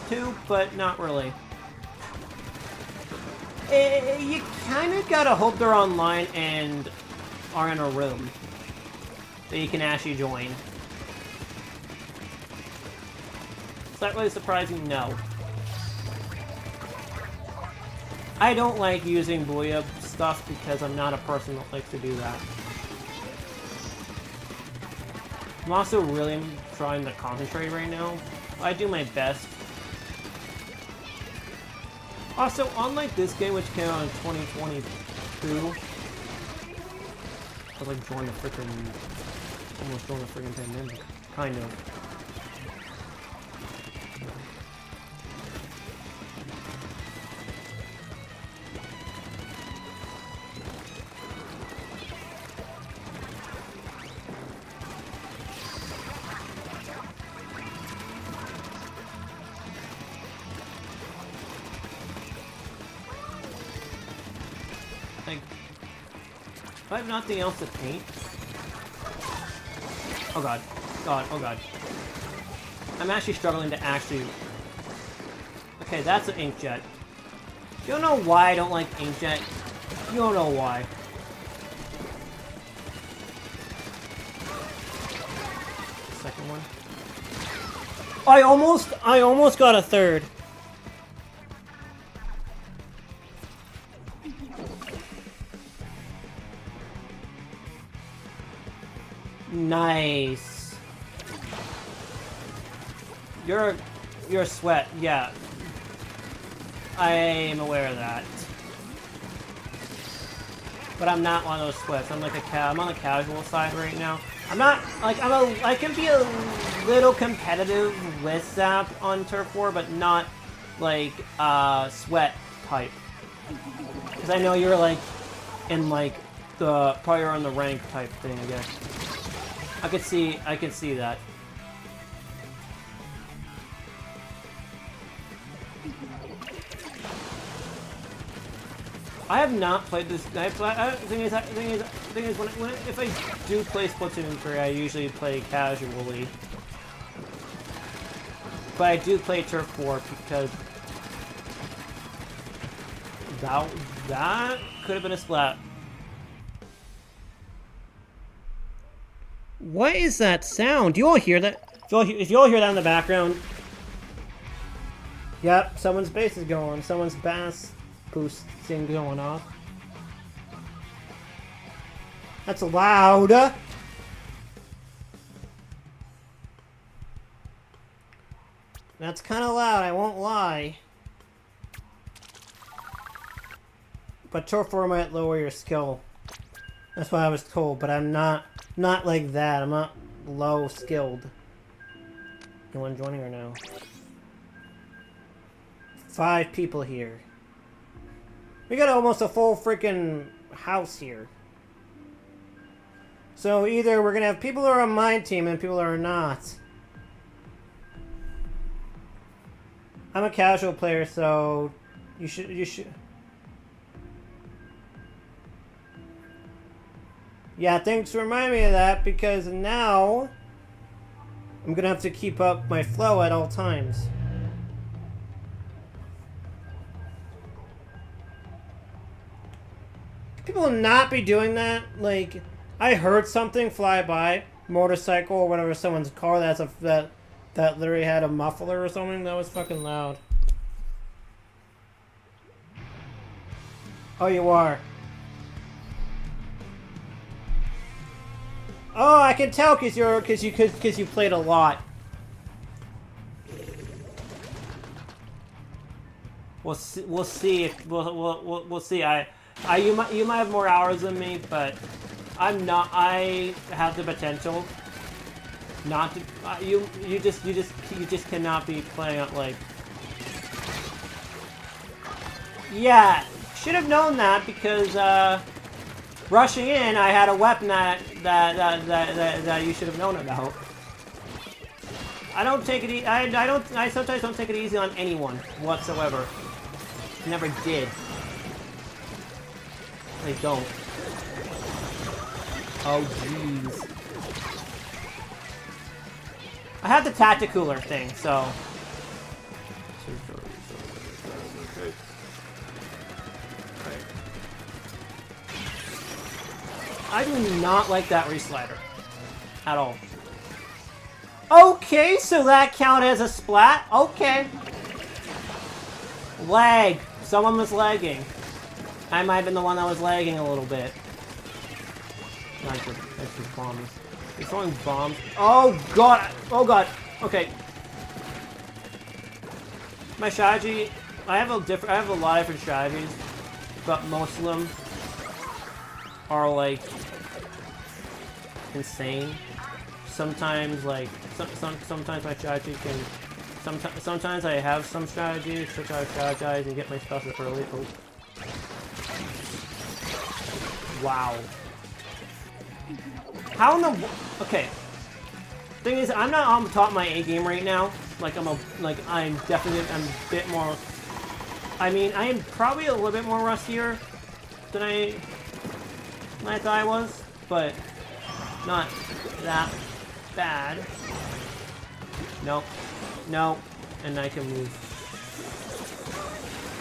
Speaker 1: 2, but not really. You kind of gotta hope they're online and are in a room that you can actually join. Is that really surprising? No. I don't like using Booyah stuff because I'm not a person that likes to do that. I'm also really trying to concentrate right now. I do my best. Also, unlike this game, which came out in 2022, I was like joined the freaking, almost joined the freaking pandemic, kind of. Like, I have nothing else to paint. Oh god. Oh god. I'm actually struggling to actually... Okay, that's an inkjet. You don't know why I don't like inkjet? You don't know why. Second one. I almost got a third. Nice. You're a sweat, yeah. I am aware of that. But I'm not one of those sweats. I'm like I'm on the casual side right now. I'm not like I can be a little competitive with Zap on Turf War, but not like sweat type. Because I know you're like in like the probably on the rank type thing, I guess. I can see that. I have not played this. Thing is, if I do play Splatoon 3, I usually play casually. But I do play Turf War because that could have been a splat. What is that sound? Do you all hear that? If you all hear that in the background... Yep, someone's bass is going. Someone's bass boosting going off. That's loud! That's kind of loud, I won't lie. But Turf War might lower your skill. That's what I was told, but I'm not like that. I'm not low skilled. Anyone joining or no? 5 people here. We got almost a full freaking house here. So either we're gonna have people who are on my team and people who are not. I'm a casual player, so you should. Yeah, thanks for reminding me of that, because now I'm gonna have to keep up my flow at all times. People not be doing that. Like, I heard something fly by, motorcycle or whatever, someone's car that literally had a muffler or something. That was fucking loud. Oh, you are. Oh, I can tell because you played a lot. We'll see if we'll see. You might have more hours than me, but I'm not. I have the potential not to. You just cannot be playing at like. Yeah, should have known that because rushing in, I had a weapon that you should have known about. I don't take it. I sometimes don't take it easy on anyone whatsoever. Never did. I don't. Oh jeez. I have the tacticooler thing, so. I do not like that reslider. At all. Okay, so that counted as a splat? Okay. Lag. Someone was lagging. I might have been the one that was lagging a little bit. Nice with bombs. He's throwing bombs. Oh god! Oh god! Okay. My strategy, I have a lot of different strategies, but most of them are like insane. Sometimes like sometimes my strategy can. Sometimes I have some strategies to try to strategize and get my stuff early. Oh. Wow. How in the okay? Thing is, I'm not on the top of my A game right now. I'm definitely a bit more. I mean, I am probably a little bit more rustier than I thought I was, but not that bad. Nope. No, and I can move.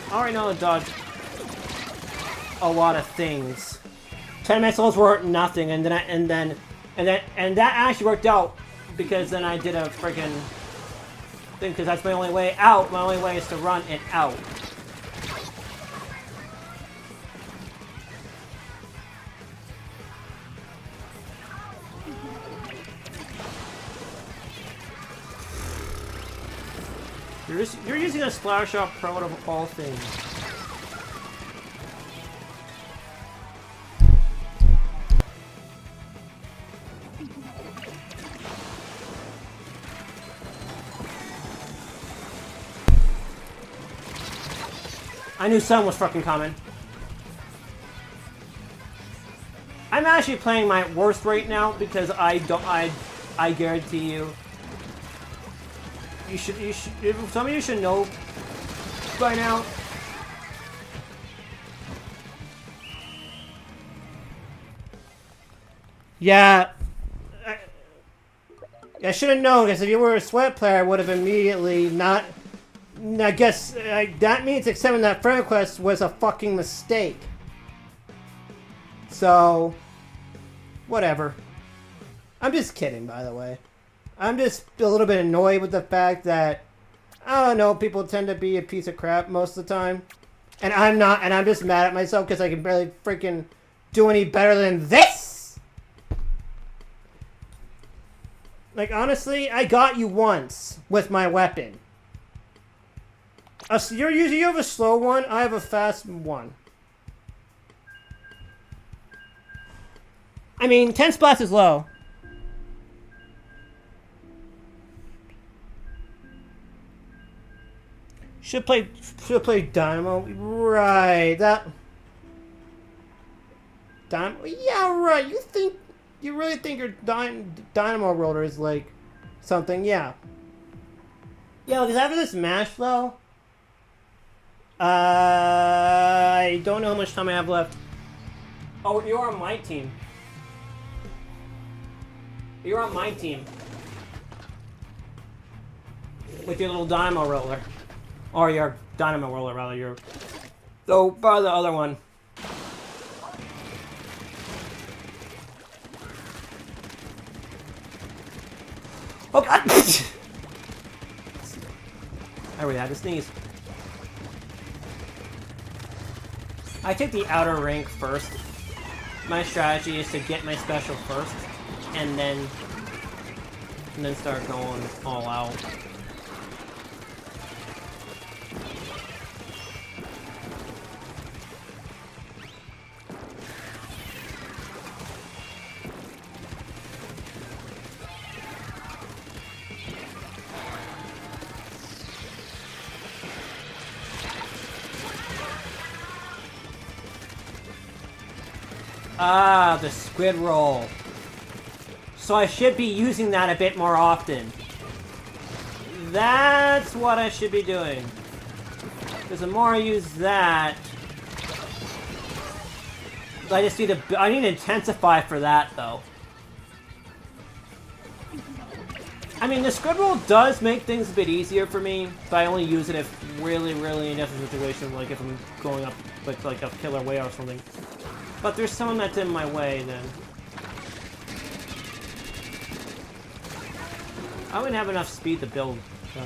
Speaker 1: I already know to dodge a lot of things. 10 missiles were nothing, and that actually worked out because then I did a freaking thing because that's my only way out. My only way is to run it out. You're using a Splash Shot Pro out of all things. I knew someone was fucking coming. I'm actually playing my worst right now because I guarantee you. Some of you should know by now. Yeah. I should have known, because if you were a sweat player, I would have immediately not... I guess that means accepting that friend request was a fucking mistake. So... whatever. I'm just kidding, by the way. I'm just a little bit annoyed with the fact that, I don't know, people tend to be a piece of crap most of the time. And I'm not, and I'm just mad at myself because I can barely freaking do any better than this! Like, honestly, I got you once with my weapon. You have a slow one, I have a fast one. I mean, 10 splats is low. Should play Dynamo. Right, that... Dynamo? Yeah, right. You really think your Dynamo roller is like something? Yeah. Yeah, because after this match, though, I don't know how much time I have left. Oh, you're on my team. You're on my team. With your little Dynamo roller. Or your Dynamo roller, rather. Your... Oh, by the other one. Oh, God! I really had to sneeze. I take the outer rank first. My strategy is to get my special first, and then start going all out. Ah, the squid roll. So I should be using that a bit more often. That's what I should be doing. Because the more I use that... I just need to... I need to intensify for that, though. I mean, the squid roll does make things a bit easier for me, but I only use it if really, really in a situation, like if I'm going up with like a killer whale or something. But there's someone that's in my way, then. I wouldn't have enough speed to build, so.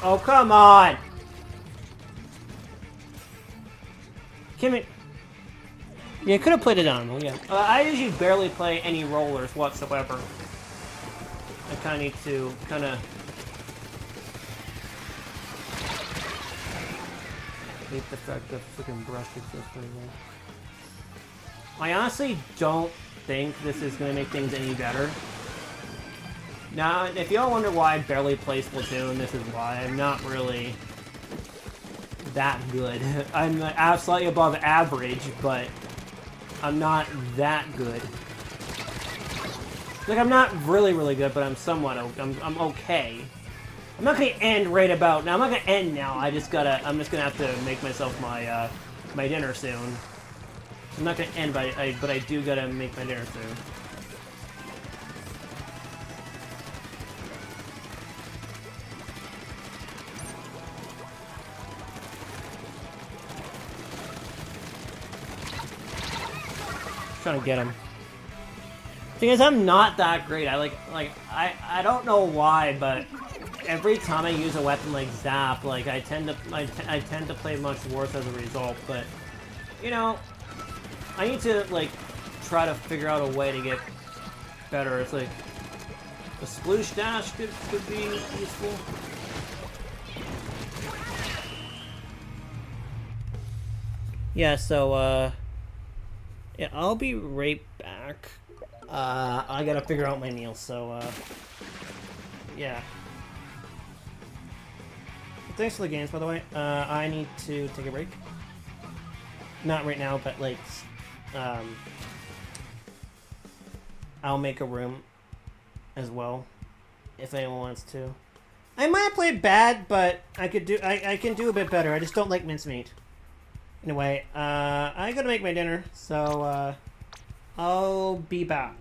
Speaker 1: Oh, come on! Yeah, I could have played it on, yeah. I usually barely play any rollers whatsoever. I kind of need to, hate the fact that freaking brush exists anymore. I honestly don't think this is going to make things any better. Now, if y'all wonder why I barely play Splatoon, this is why. I'm not really that good. I'm slightly above average, but I'm not that good. Like, I'm not really, really good, but I'm somewhat, I'm okay. I'm not gonna end right about now. I'm not gonna end now. I'm just gonna have to make myself my, my dinner soon. I'm not gonna end, but I do gotta make my dinner soon. Trying to get him. Thing is, I'm not that great. I don't know why, but every time I use a weapon like Zap, like I tend to play much worse as a result. But you know, I need to like try to figure out a way to get better. It's like a sploosh dash could be useful. Yeah. So yeah, I'll be right back. I gotta figure out my meal, so, yeah. Thanks for the games, by the way. I need to take a break. Not right now, but, like, I'll make a room as well, if anyone wants to. I might play bad, but I can do a bit better. I just don't like mincemeat. Anyway, I gotta make my dinner, so, I'll be back.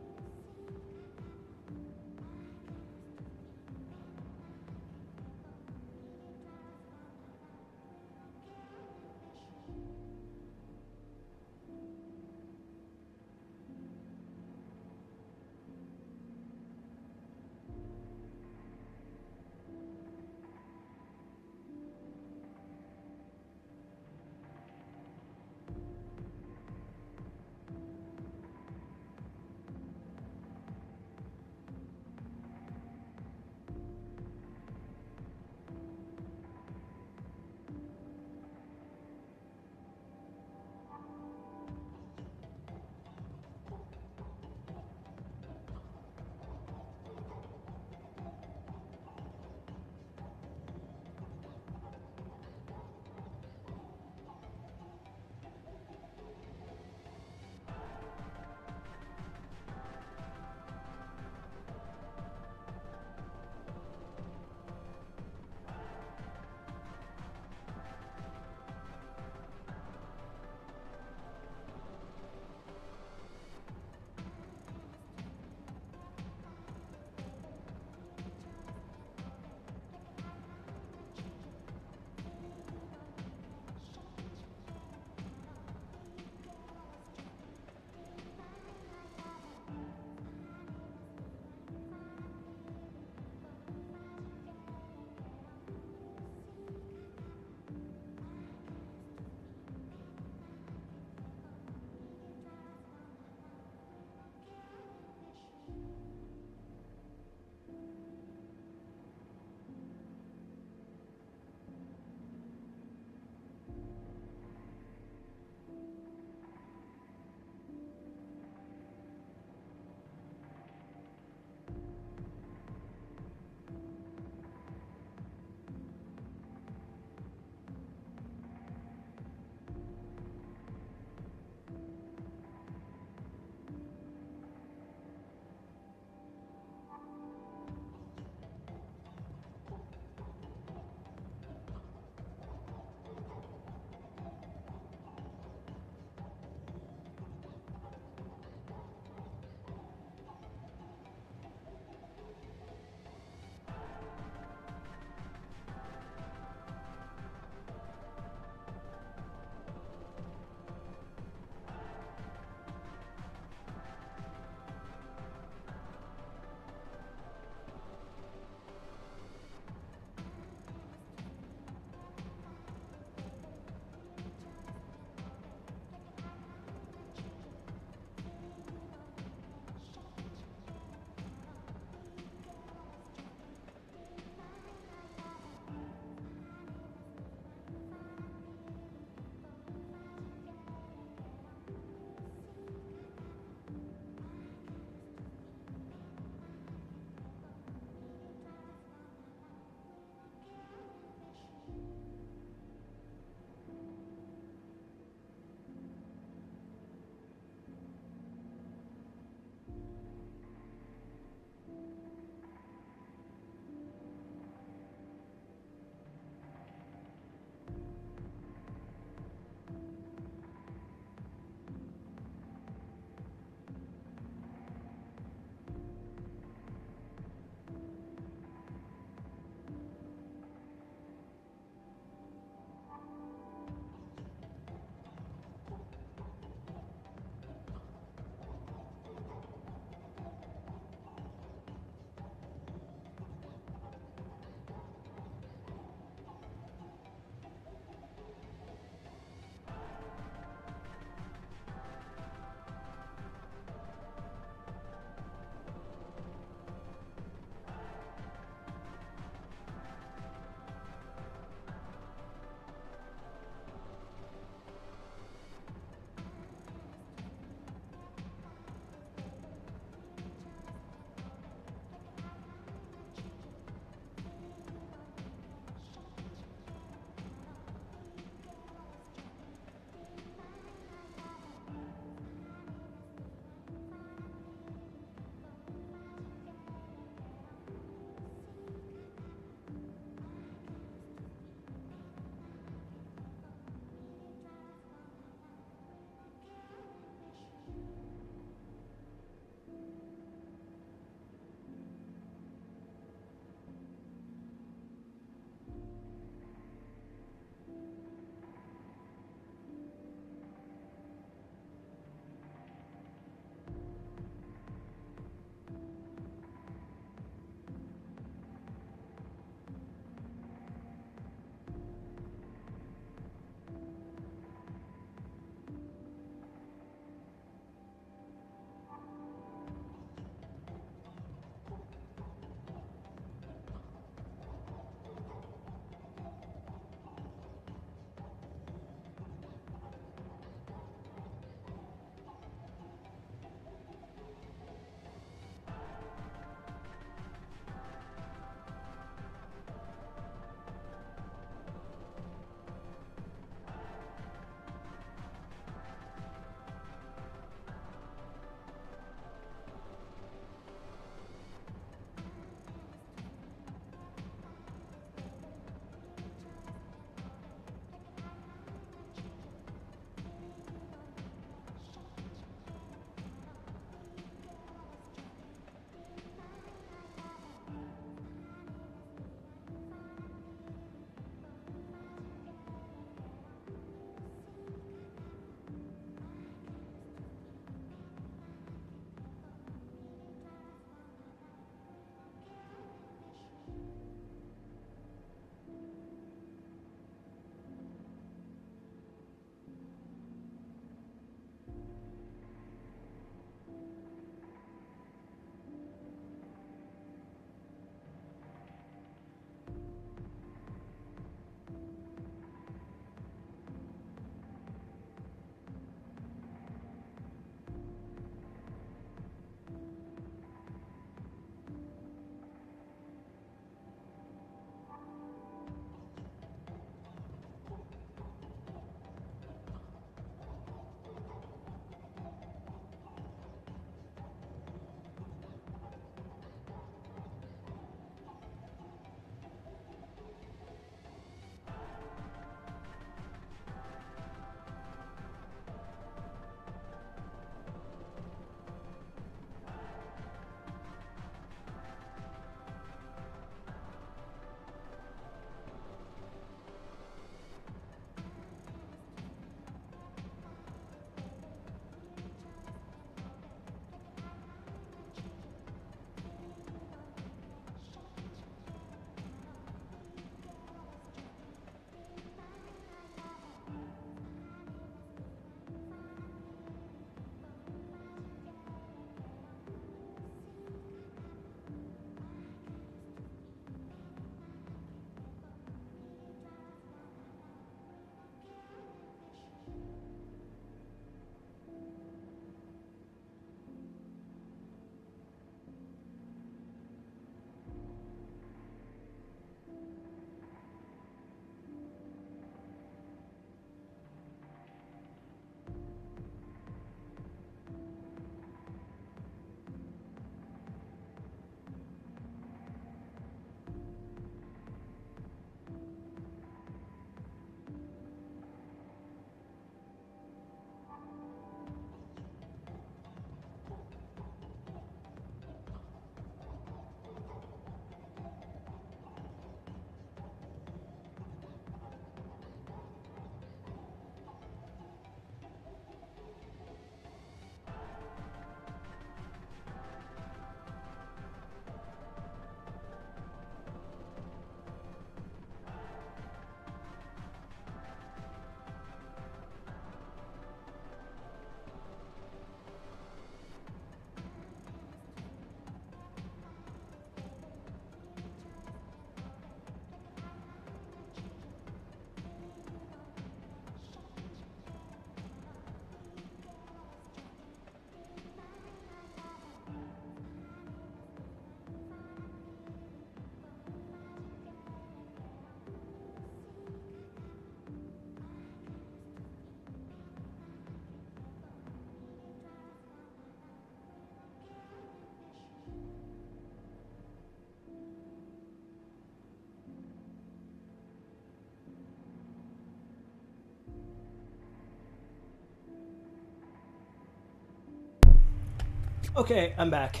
Speaker 1: Okay, I'm back.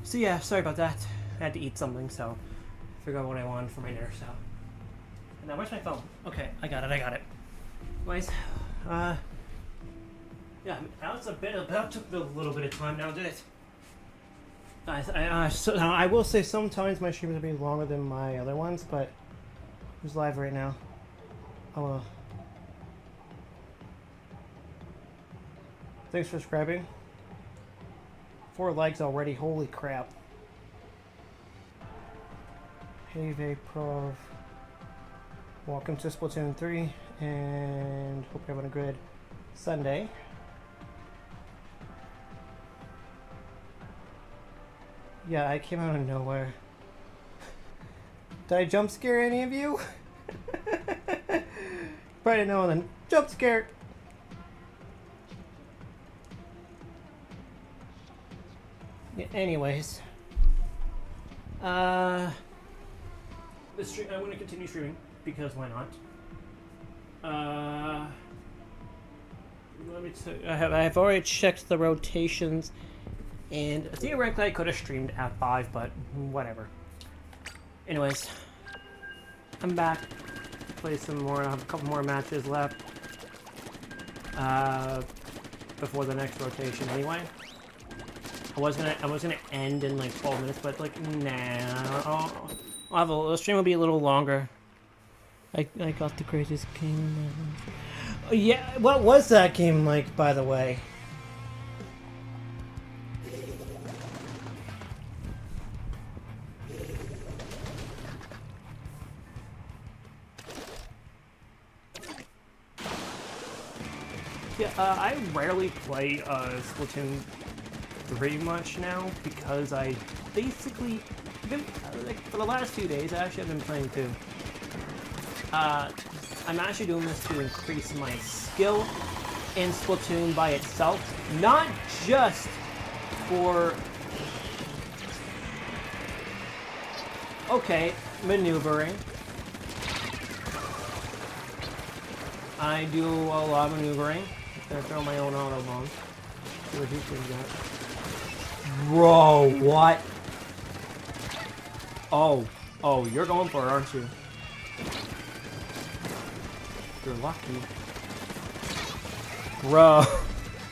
Speaker 1: So yeah, sorry about that. I had to eat something, so figure out what I wanted for my dinner. So now where's my phone? Okay, I got it. Anyways, yeah, that was that took a little bit of time. Now did it? So now I will say sometimes my streams are being longer than my other ones, but who's live right now? Oh. Thanks for subscribing. 4 likes already. Holy crap. Hey Vaporov. Welcome to Splatoon 3 and hope you're having a good Sunday. Yeah, I came out of nowhere. Did I jump scare any of you? Probably didn't know then. Jump scare! Yeah, anyways. The stream, I'm going to continue streaming, because why not? Let me tell you, I've already checked the rotations, and theoretically I could have streamed at 5, but whatever. Anyways, I'm back. Play some more. I have a couple more matches left before the next rotation. Anyway, I was gonna end in like 12 minutes, but like nah. The stream will be a little longer. I got the greatest game. Oh, yeah, what was that game like, by the way? Yeah, I rarely play Splatoon 3 much now because I basically like for the last 2 days I actually have been playing too. I'm actually doing this to increase my skill in Splatoon by itself, not just for maneuvering. I do a lot of maneuvering. I'm gonna throw my own auto bomb. See what he can get. Bro, what? Oh, you're going for it, aren't you? You're lucky. Bro.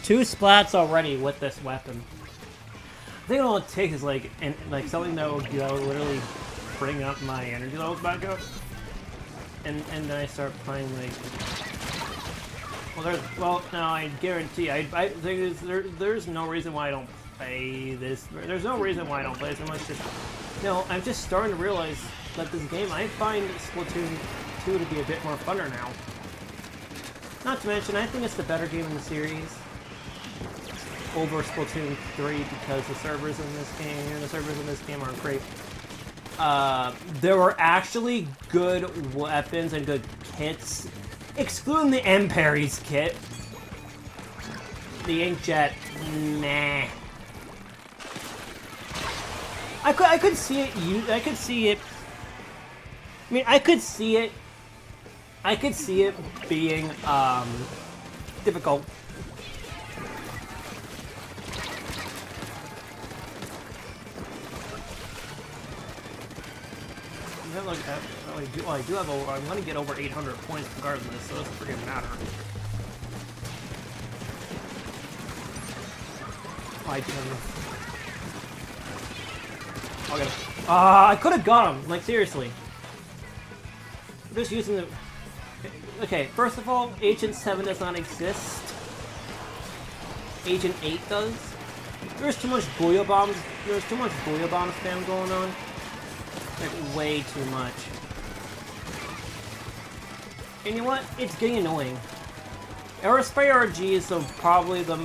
Speaker 1: 2 splats already with this weapon. I think all it takes is like something that will literally bring up my energy levels back up. And then I start playing like no, I guarantee I think there's no reason why I don't play this. There's no reason why I don't play so much. I'm just starting to realize that this game, I find Splatoon 2 to be a bit more funner now. Not to mention, I think it's the better game in the series over Splatoon 3 because the servers in this game aren't great. There were actually good weapons and good kits, excluding the M-Parry's kit. The Inkjet, nah. I could see it. I could see it. I mean, I could see it being difficult. I do have over. I'm gonna get over 800 points regardless, so it doesn't freaking matter. I do have. Okay. I could have got him. Like seriously. I'm just using the. Okay, first of all, Agent 7 does not exist. Agent 8 does. There's too much Booyah Bombs. There's too much Booyah Bomb spam going on. Like, way too much. And you know what? It's getting annoying. Aerospray RG is probably the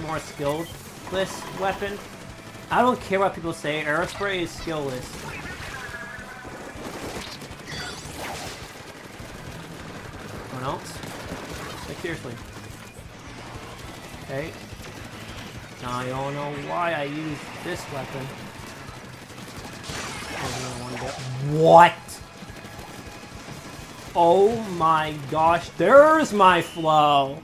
Speaker 1: more skill-less weapon. I don't care what people say. Aerospray is skill-less. Anyone else? Like, seriously. Okay. Now I don't know why I use this weapon. What? Oh my gosh, there's my flow!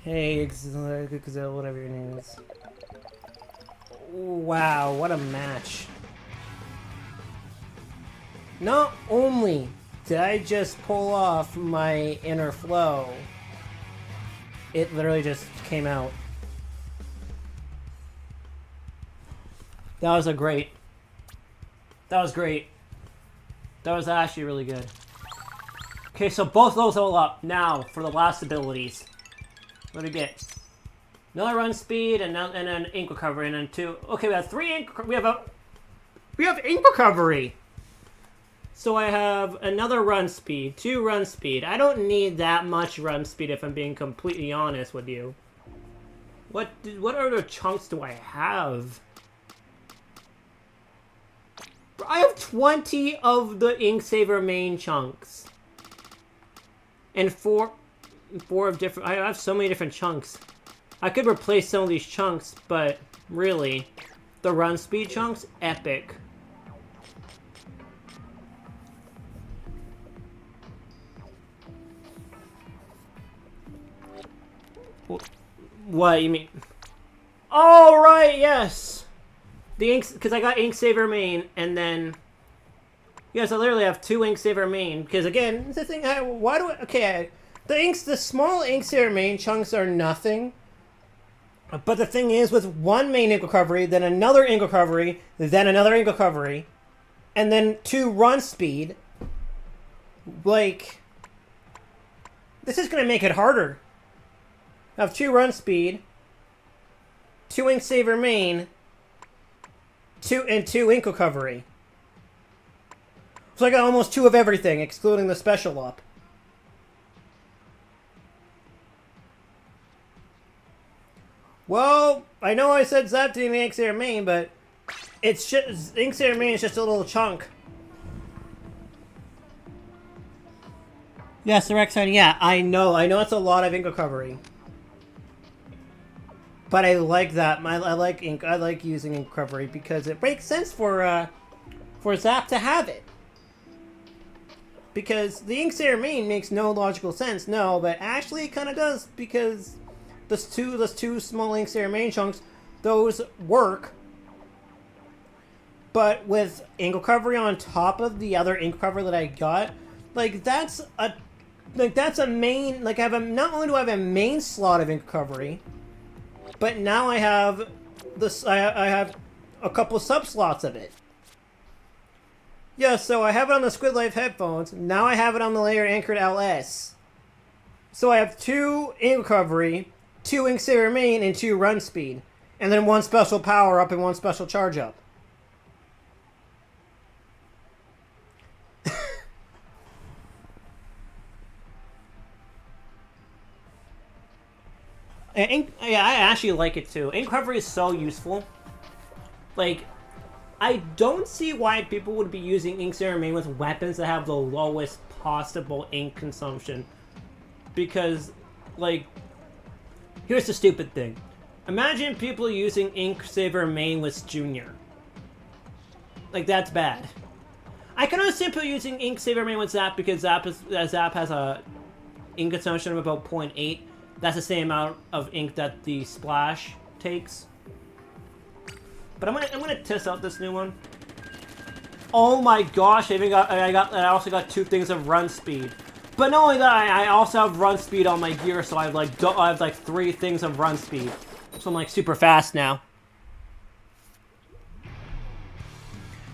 Speaker 1: Hey, whatever your name is. Wow, what a match. Not only did I just pull off my inner flow, it literally just came out. That was great. That was great. That was actually really good. Okay, so both those level up. Now, for the last abilities. What do we get? Another run speed, and then ink recovery, and then 2. Okay, we have 3 ink. We have ink recovery. So I have another run speed, 2 run speed. I don't need that much run speed if I'm being completely honest with you. What other chunks do I have? I have 20 of the Ink Saver main chunks. And 4 of different... I have so many different chunks. I could replace some of these chunks, but really, the run speed chunks, epic. What, you mean? Oh, right, yes! The Ink... Because I got Ink Saver main, and then... Yes, I literally have 2 Ink Saver main, because again, the thing... Why do I... Okay, the small Ink Saver main chunks are nothing. But the thing is, with 1 main ink recovery, then another ink recovery, then another ink recovery, and then 2 run speed, like, this is going to make it harder. I have 2 run speed, 2 ink saver main, 2 ink recovery. So I got almost 2 of everything, excluding the special up. Well, I know I said Zap to Ink Saver main, but it's just Ink Saver main is just a little chunk. Yes, the Rex sign. Yeah, I know it's a lot of ink recovery, but I like that. I like using ink recovery because it makes sense for Zap to have it. Because the Ink Saver main makes no logical sense, no, but actually it kind of does because. Those two small Ink Saver main chunks, those work. But with ink recovery on top of the other ink recovery that I got, like that's a main. Like not only do I have a main slot of ink recovery, but now I have this. I have a couple sub slots of it. Yeah, so I have it on the Squid Life headphones. Now I have it on the layer anchored LS. So I have 2 ink recovery, 2 Ink Saver main, and 2 run speed. And then 1 special power up and 1 special charge up. Yeah, I actually like it too. Ink recovery is so useful. Like, I don't see why people would be using Ink Saver main with weapons that have the lowest possible ink consumption. Because, like... Here's the stupid thing. Imagine people using Ink Saver main with Junior. Like, that's bad. I can understand people using Ink Saver main with Zap because Zap has a ink consumption of about 0.8. That's the same amount of ink that the Splash takes. But I'm gonna test out this new one. Oh my gosh! I also got 2 things of run speed. But not only that, I also have run speed on my gear, so I have like 3 things of run speed. So I'm like super fast now.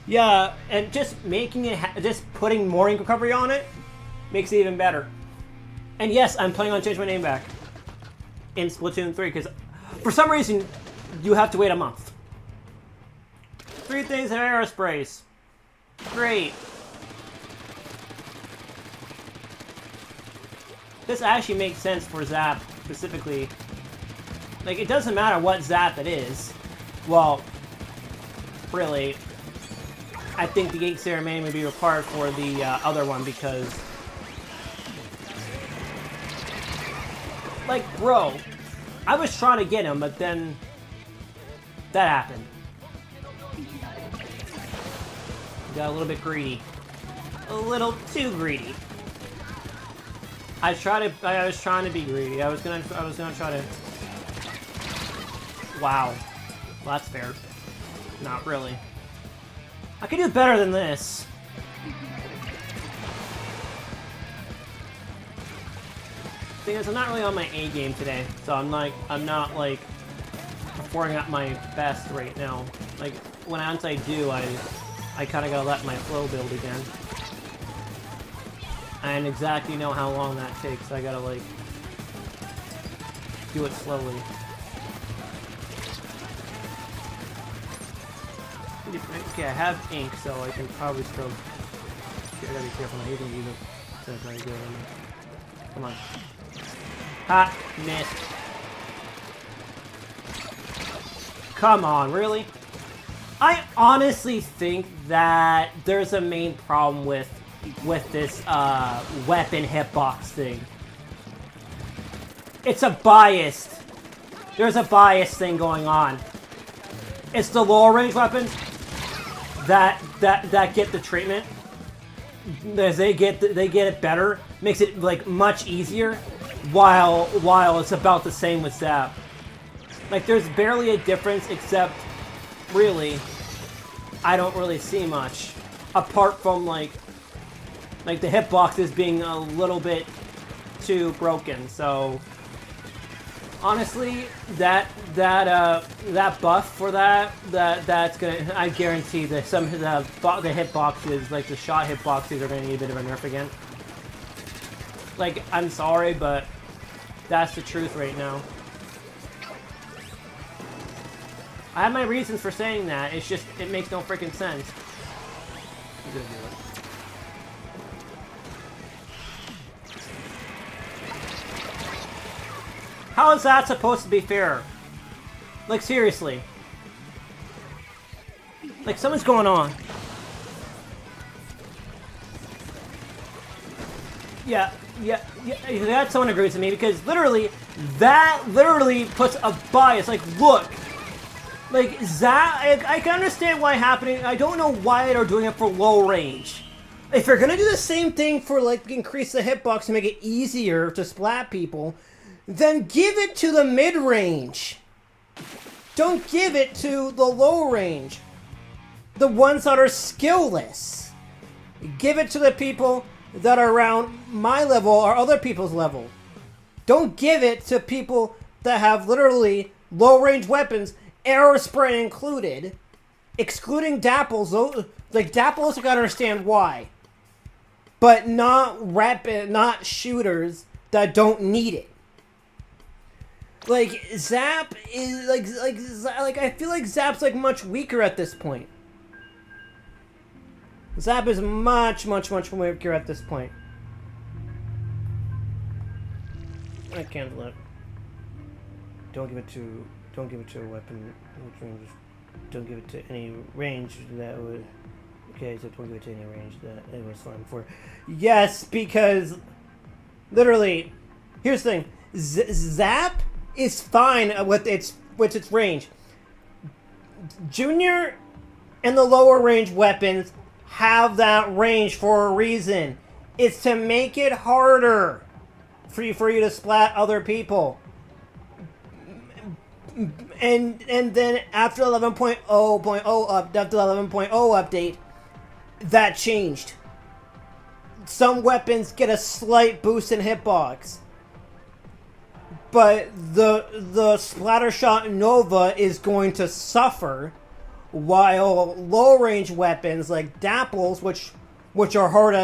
Speaker 1: Yeah, and just just putting more ink recovery on it makes it even better. And yes, I'm planning on changing my name back in Splatoon 3 because for some reason you have to wait a month. 3 things of aerosprays. Great. This actually makes sense for Zap, specifically. Like, it doesn't matter what Zap it is. Well, really, I think the Ink Saver main would be required for the other one because... Like, bro, I was trying to get him, but then that happened. Got a little bit greedy. A little too greedy. I was trying to be greedy. I was gonna try to. Wow, well, that's fair. Not really. I could do better than this. Thing is, I'm not really on my A game today, so I'm not like performing at my best right now. Like once I do, I kind of gotta let my flow build again. I didn't exactly know how long that takes. I gotta like do it slowly. Okay, I have ink, so I can probably still. I gotta be careful. I'm using it. That's very good. Come on. Ha! Missed. Come on, really? I honestly think that there's a main problem with this weapon hitbox thing. It's a biased. There's a bias thing going on. It's the lower range weapons that get the treatment. As they get it better, makes it like much easier, while it's about the same with Zap. Like there's barely a difference, except really I don't really see much apart from like the hitboxes being a little bit too broken. So honestly, that buff for that's gonna, I guarantee that some of the hitboxes, like the shot hitboxes, are gonna need a bit of a nerf again. Like, I'm sorry, but that's the truth right now. I have my reasons for saying that. It's just, it makes no freaking sense. I'm gonna do it. How is that supposed to be fair? Like, seriously. Like, something's going on. Yeah, that someone agrees with me, because literally, that literally puts a bias. Like, look. Like, that, I can understand why happening. I don't know why they're doing it for low range. If you're gonna do the same thing for, like, increase the hitbox to make it easier to splat people, then give it to the mid-range. Don't give it to the low range. The ones that are skillless. Give it to the people that are around my level or other people's level. Don't give it to people that have literally low-range weapons, arrow spray included, excluding dapples. Like, dapples, you gotta understand why. But not shooters that don't need it. Like, Zap is, like, I feel like Zap's, like, much weaker at this point. Zap is much weaker at this point. I can't let. Don't give it to a weapon. Don't give it to any range that would. Okay, so don't give it to any range that it was fine for. Yes, because literally, here's the thing: Zap is fine with its range. Junior and the lower range weapons have that range for a reason. It's to make it harder for you to splat other people. And then after 11.0 update, that changed. Some weapons get a slight boost in hitbox. But the splatter shot Nova is going to suffer, while low range weapons like dapples, which are hard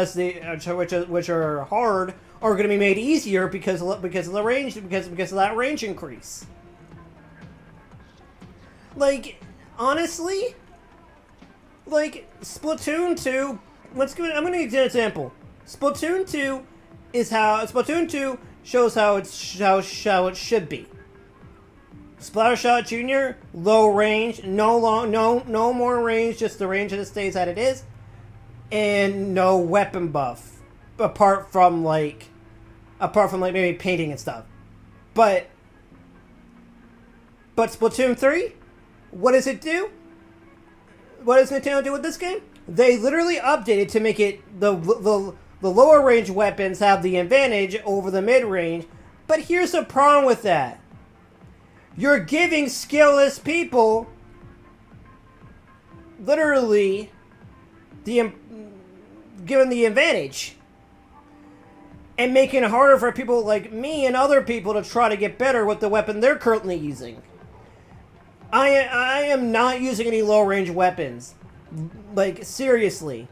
Speaker 1: are going to be made easier because of the range because of that range increase. Like, honestly, like Splatoon 2. I'm going to give an example. Splatoon 2 shows how it should be. Splattershot Junior, low range, no more range, just the range that it stays at it is, and no weapon buff, apart from maybe painting and stuff. But Splatoon 3, what does it do? What does Nintendo do with this game? They literally updated to make it the the lower range weapons have the advantage over the mid range. But here's the problem with that. You're giving skillless people literally given the advantage. And making it harder for people like me and other people to try to get better with the weapon they're currently using. I am not using any low-range weapons. Like, seriously.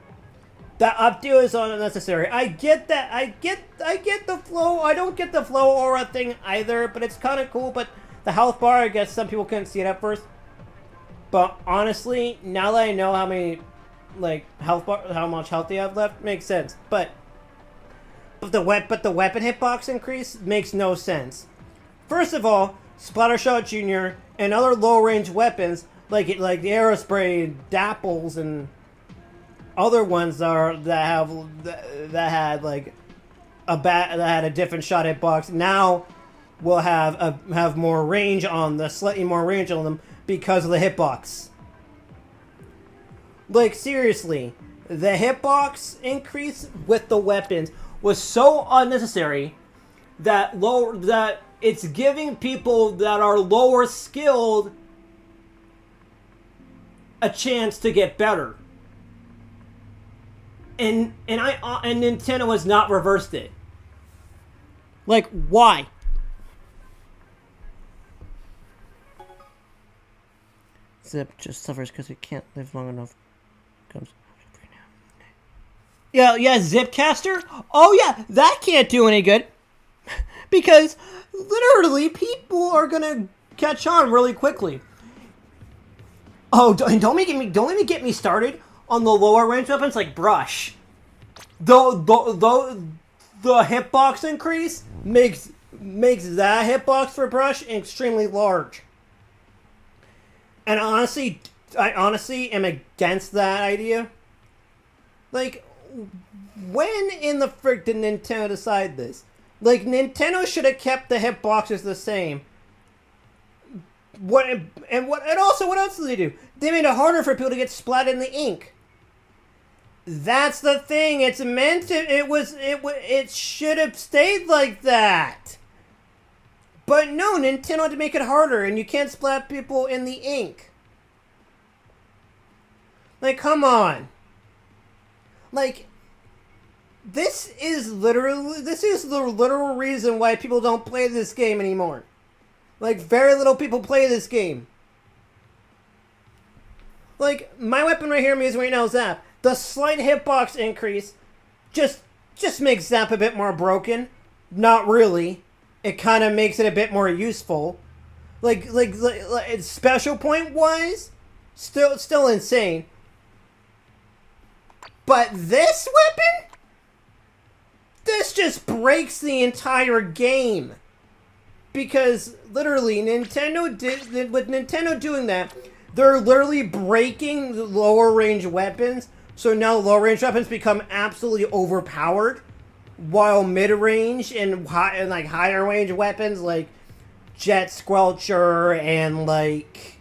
Speaker 1: That up-deal is unnecessary. I get that. I get the flow. I don't get the flow aura thing either, but it's kind of cool. But the health bar, I guess some people couldn't see it at first. But honestly, now that I know how many, like, how much health they have left, makes sense. But the weapon hitbox increase makes no sense. First of all, Splattershot Jr. and other low-range weapons like the Aerospray, Dapples, and other ones that had a different shot hitbox now will have more range on the slightly more range on them because of the hitbox. Like, seriously, the hitbox increase with the weapons was so unnecessary that it's giving people that are lower skilled a chance to get better. And Nintendo has not reversed it. Like, why? Zip just suffers because he can't live long enough. Comes. Yeah, Zipcaster? Oh yeah, that can't do any good. Because literally people are gonna catch on really quickly. Oh, don't let me get me started on the lower range weapons like Brush. The hitbox increase makes that hitbox for Brush extremely large. And I honestly am against that idea. Like, when in the frick did Nintendo decide this? Like, Nintendo should have kept the hitboxes the same. What else did they do? They made it harder for people to get splatted in the ink. That's the thing. It's meant to. It should have stayed like that. But no, Nintendo had to make it harder, and you can't splat people in the ink. Like, come on. Like, this is the literal reason why people don't play this game anymore. Like, very little people play this game. Like, my weapon right here I'm using right now is Zap. The slight hitbox increase just makes Zap a bit more broken. Not really. It kind of makes it a bit more useful. Like special point wise, still insane. But this weapon? This just breaks the entire game. Because, literally, with Nintendo doing that, they're literally breaking the lower range weapons. So now lower range weapons become absolutely overpowered. While mid-range and higher range weapons like Jet Squelcher and like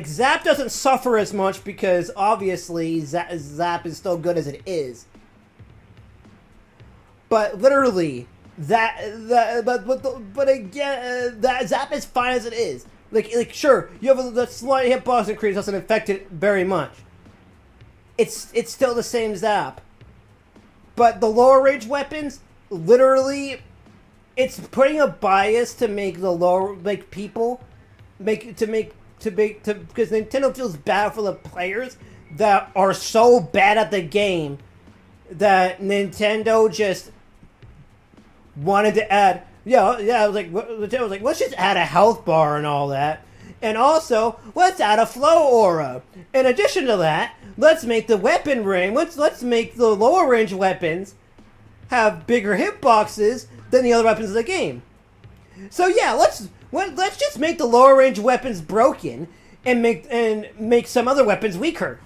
Speaker 1: Zap doesn't suffer as much because obviously Zap is still good as it is. But literally, but again, that Zap is fine as it is. Like sure, you have the slight hitbox increase doesn't affect it very much. It's still the same Zap. But the lower range weapons, literally, it's putting a bias to make the lower because Nintendo feels bad for the players that are so bad at the game that Nintendo just wanted to add. Nintendo was like, let's just add a health bar and all that. And also, let's add a flow aura. In addition to that, let's make the weapon ring. Let's make the lower range weapons have bigger hitboxes than the other weapons of the game. So yeah, let's just make the lower range weapons broken and make some other weapons weaker.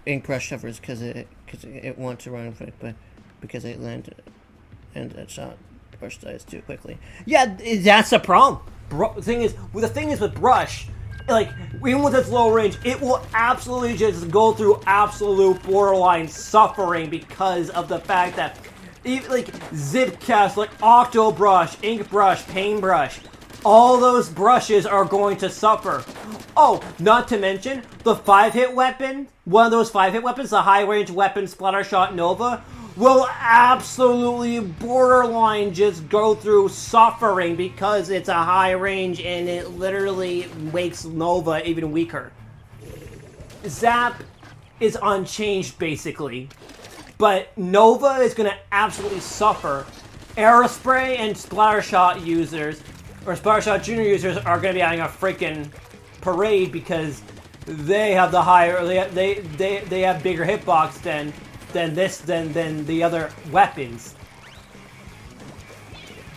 Speaker 1: Ink Brush suffers because it wants to run quick, but because it landed and that shot Brush dies too quickly. Yeah, that's the problem. The thing is with Brush, like, even with its low range, it will absolutely just go through absolute borderline suffering because of the fact that, even, like, Zipcast, like Octo Brush, Ink Brush, Paintbrush, all those brushes are going to suffer. Oh, not to mention, the 5-hit weapon, one of those 5-hit weapons, the high-range weapon Splattershot Nova, will absolutely borderline just go through suffering because it's a high range and it literally makes Nova even weaker. Zap is unchanged basically, but Nova is going to absolutely suffer. Aerospray and Splattershot users, or Splattershot Junior users, are going to be having a freaking parade because they have the higher, they have bigger hitbox than the other weapons.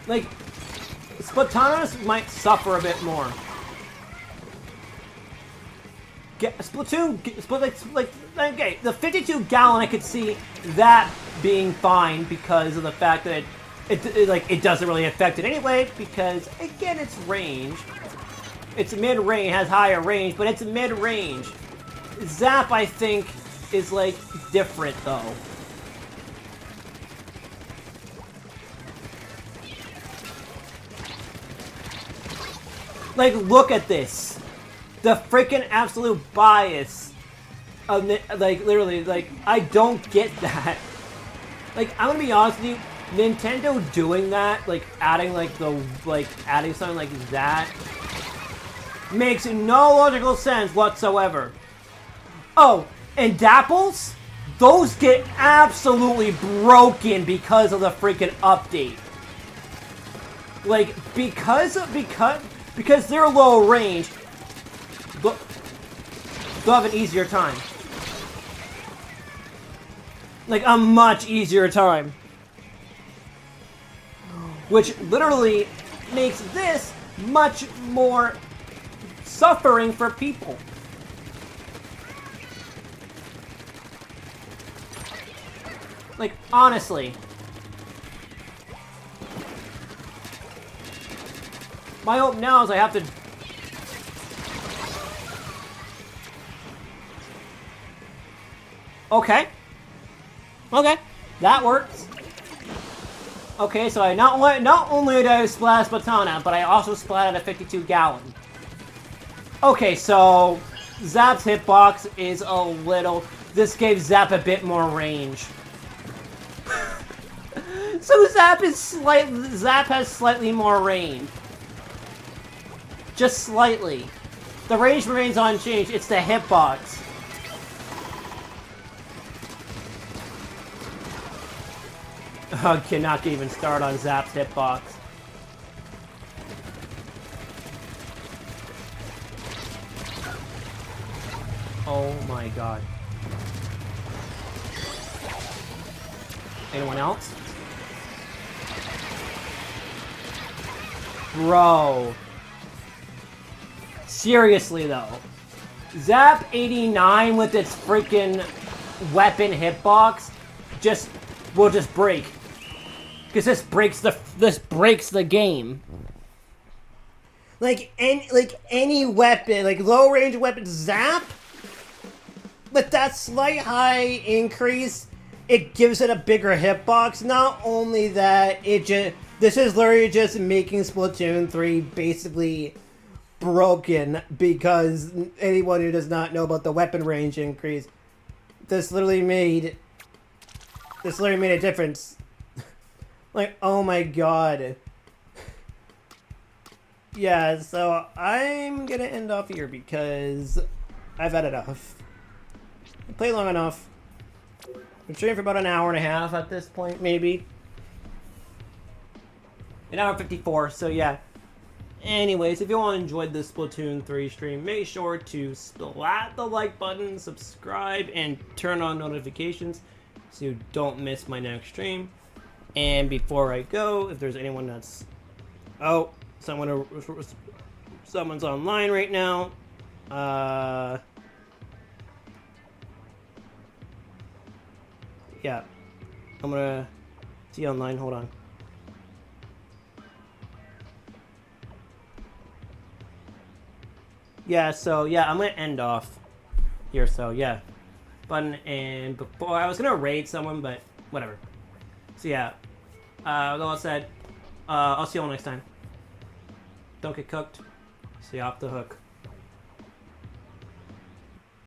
Speaker 1: Like, Splatooners might suffer a bit more. Splatoon, okay, the 52 gallon I could see that being fine because of the fact that it doesn't really affect it anyway because again it's range. It's mid-range, has higher range, but it's mid-range. Zap, I think, is like different though. Like, look at this. The freaking absolute bias of, like, literally, like, I don't get that. Like, I'm gonna be honest with you, Nintendo doing that, like, adding, like, adding something like that, makes no logical sense whatsoever. Oh, and Dapples? Those get absolutely broken because of the freaking update. Like, because they're low range, they'll have an easier time. Like, a much easier time. Which literally makes this much more suffering for people. Like, honestly. My hope now is I have to... Okay. Okay. That works. Okay, so I not only did I splat Splatana, but I also splatted a 52 gallon. Okay, so Zap's hitbox is a little... This gave Zap a bit more range. So Zap has slightly more range. Just slightly. The range remains unchanged. It's the hitbox. I cannot even start on Zap's hitbox. Oh my god. Anyone else? Bro. Seriously though. Zap 89 with its freaking weapon hitbox will just break. Because this breaks the game. Like any weapon, like low range weapon, Zap, with that slight high increase, it gives it a bigger hitbox. Not only that, this is literally just making Splatoon 3 basically broken because anyone who does not know about the weapon range increase, this literally made a difference. Like, oh my god. Yeah, so I'm gonna end off here because I've had enough. I played long enough. I'm streaming for about an hour and a half at this point, maybe. An hour 54, so yeah. Anyways, if you all enjoyed this Splatoon 3 stream, make sure to splat the like button, subscribe, and turn on notifications so you don't miss my next stream. And before I go, if there's anyone that's... Oh, someone's online right now. Yeah. I'm gonna see you online, hold on. yeah, so yeah, I'm gonna end off here. So yeah, button, and before I was gonna raid someone, but whatever. So yeah, with all that said, I'll see you all next time. Don't get cooked. See you off the hook.